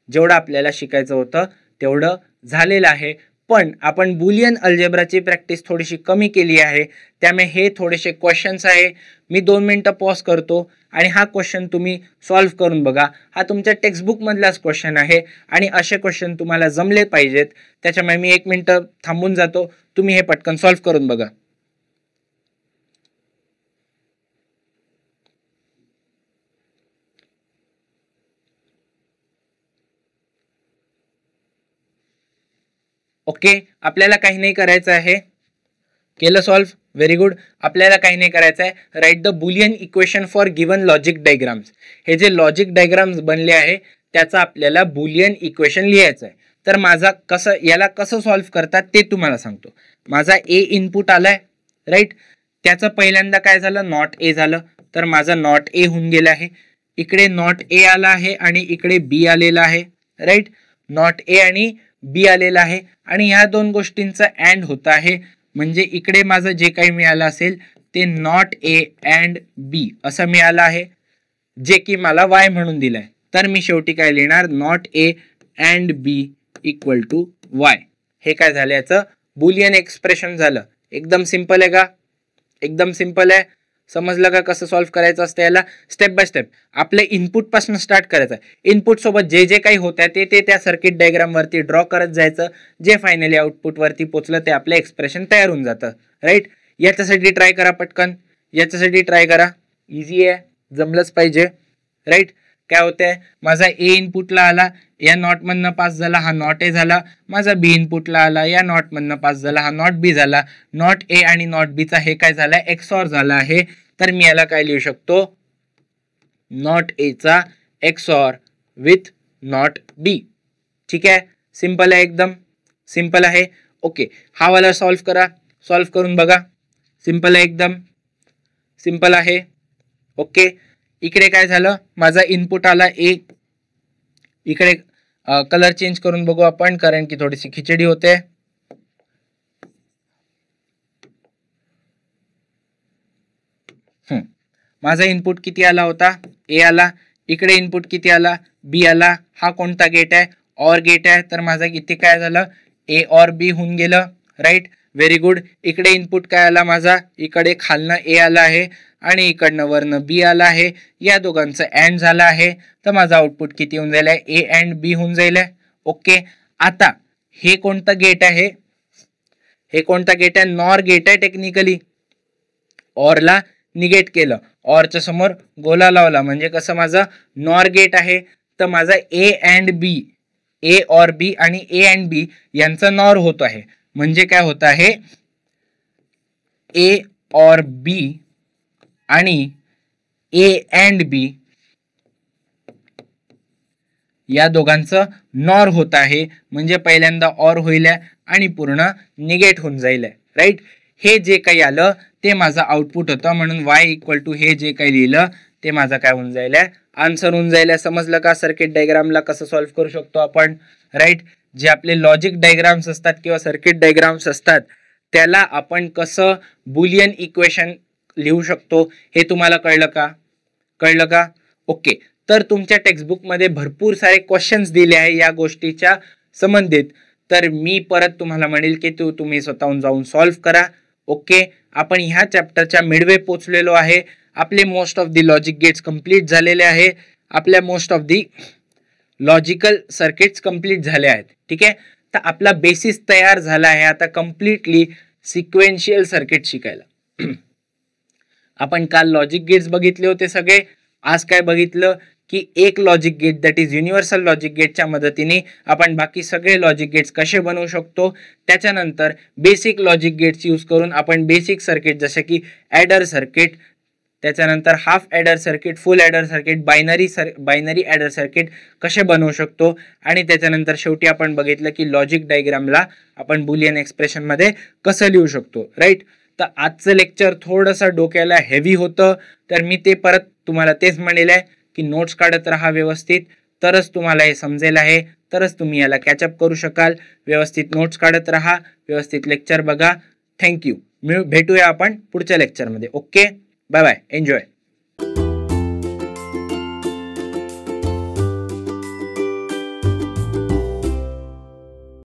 जेवढं आपल्याला शिकायचं होतं तेवढं झालेलं आहे. पण आपण बुलियन अल्जेब्राची प्रॅक्टिस थोडीशी कमी केली आहे, त्यामुळे हे थोडेसे क्वेश्चन्स आहे. मी 2 मिनिटं पॉज करतो आणि हा क्वेश्चन तुम्ही सॉल्व्ह करून बघा. हा तुमच्या टेक्स्टबुकमधलाच क्वेश्चन आहे आणि असे क्वेश्चन तुम्हाला जमले पाहिजेत. त्याच्यामुळे मी 1 मिनिटं थांबून जातो, तुम्ही हे पटकन सॉल्व्ह करून बघा. ओके, आपल्याला काही नाही करायचं आहे. केलं सॉल्व्ह? Very good. आपल्याला काही नाही करायचं आहे. Write the Boolean equation for given logic diagrams. हे जे लॉजिक डायग्राम्स बनले आहे त्याचा आपल्याला बुलियन इक्वेशन लिहायचं आहे. तर माझा याला कसं सॉल्व्ह करतात ते तुम्हाला सांगतो. माझा ए इनपुट आलाय, राईट. त्याचं पहिल्यांदा काय झालं, नॉट ए झालं, तर माझा नॉट ए होऊन गेला आहे. इकडे नॉट ए आला आहे आणि इकडे बी आलेला आहे, राईट. नॉट ए आणि बी आलेला आहे आणि ह्या दोन गोष्टींचा अँड होत आहे. म्हणजे इकडे माझं जे काही मिळालं असेल ते नॉट ए अँड बी असं मिळालं आहे, जे की मला वाय म्हणून दिलंय. तर मी शेवटी काय लिहिणार, not A and B equal to Y. हे काय झालं, याचं बुलियन एक्सप्रेशन झालं. एकदम सिंपल आहे का? एकदम सिंपल आहे. समजलं का कसं सॉल्व्ह करायचं असतं याला? स्टेप बाय स्टेप आपल्या इनपुट पासून स्टार्ट करायचं. इनपुट सोबत जे जे काही होतं ते त्या सर्किट डायग्राम वरती ड्रॉ करत जायचं. जे फायनली आउटपुट वरती पोचलं ते आपलं एक्सप्रेशन तयार होऊन जातं, राईट. याच्यासाठी ट्राय करा पटकन, याच्यासाठी ट्राय करा. इझी आहे, जमलंच पाहिजे, राईट. काय होतंय, माझा ए इनपुटला आला, या नॉट मधनं पास झाला, हा नॉट ए झाला. माझा बी इनपुटला आला, या नॉट मधनं पास झाला, हा नॉट बी झाला. नॉट ए आणि नॉट बी चा हे काय झालाय, एक्सऑर झाला आहे. तर मी याला काय लिहू शकतो, नॉट ए चा एक्सऑर विथ नॉट बी. ठीक आहे, सिंपल आहे, एकदम सिंपल आहे. ओके, हा वाला सॉल्व्ह करा, सॉल्व्ह करून बघा. सिंपल आहे, एकदम सिंपल आहे. ओके, इकडे काय झालं, माझा इनपुट आला ए. इकडे कलर चेंज करून बघू आपण, कारण की थोडीशी खिचडी होते. माझा इनपुट किती आला होता, ए आला. इकडे इनपुट किती आला, बी आला. हा कोणता गेट आहे, ऑर गेट आहे. तर माझा किती काय झालं, ए ऑर बी होऊन गेलं, राईट. Very good. इकडे इनपुट काय आला माझा, इकडे खालनं ए आला आहे आणि इकडनं वरनं बी आला आहे. या दोघांचं अँड झालं आहे. तर माझा आउटपुट किती होऊन जाईल, ए अँड बी होऊन जाईल. ओके, आता हे कोणतं गेट आहे, हे कोणता गेट आहे, नॉर गेट आहे. टेक्निकली ऑरला निगेट केलं, ऑरच्या समोर गोला लावला, म्हणजे कसं माझं नॉर गेट आहे. तर माझा ए अँड बी, ए ऑर बी आणि ए अँड बी यांचा नॉर होत आहे. म्हणजे काय होत आहे, ए ऑर बी आणि ए अँड बी या दोघांचं नॉर होत आहे. म्हणजे पहिल्यांदा ऑर होईल आणि पूर्ण निगेट होऊन जाईल, राईट. हे जे काही आलं ते माझं आउटपुट होतं. म्हणून वाय इक्वल टू हे जे काही लिहिलं ते माझं काय होऊन जाईल, आन्सर होऊन जाईल. समजलं का सर्किट डायग्रामला कसं सॉल्व्ह करू शकतो आपण, राईट. जे आपले लॉजिक डायग्राम्स असतात किंवा सर्किट डायग्राम्स असतात त्याला आपण कसं बुलियन इक्वेशन लिहू शकतो हे तुम्हाला कळलं का? ओके. तर तुमच्या टेक्स्टबुकमध्ये भरपूर सारे क्वेश्चन्स दिले आहे या गोष्टीच्या संबंधित. तर मी परत तुम्हाला म्हणेल की तुम्ही स्वतःहून जाऊन सॉल्व्ह करा. ओके. आपण ह्या चॅप्टरच्या मिडवे पोचलेलो आहे. आपले most of the logic gates complete झालेले आहे. आपल्या most of the logical circuits complete झाले आहेत. ठीक आहे. तर आपला बेसिस तयार झाला आहे आता कम्प्लिटली सिक्वेन्शियल सर्किट शिकायला. आपण काल लॉजिक गेट्स बघितले होते सगळे. आज काय बघितलं की एक logic get that is universal logic गेटच्या मदतीने आपण बाकी सगळे लॉजिक गेट्स कसे बनवू शकतो. त्याच्यानंतर बेसिक लॉजिक गेट्स यूज करून आपण बेसिक सर्किट जसे की ॲडर सर्किट, त्याच्यानंतर हाफ ॲडर सर्किट, फुल adder circuit, binary adder circuit कसे बनवू शकतो. आणि त्याच्यानंतर शेवटी आपण बघितलं की लॉजिक डायग्रामला आपण बुलियन एक्सप्रेशनमध्ये कसं लिहू शकतो, राईट. तर आजचं लेक्चर थोडंसं डोक्याला हेवी होतं. तर मी ते परत तुम्हाला तेच म्हणेल आहे की नोट्स काढत राहा व्यवस्थित, तरच तुम्हाला हे समजेल आहे, तरच तुम्ही याला कॅचअप करू शकाल. व्यवस्थित नोट्स काढत राहा, व्यवस्थित लेक्चर बघा. थँक्यू. भेटूया आपण पुढच्या लेक्चरमध्ये. Okay, bye bye, enjoy.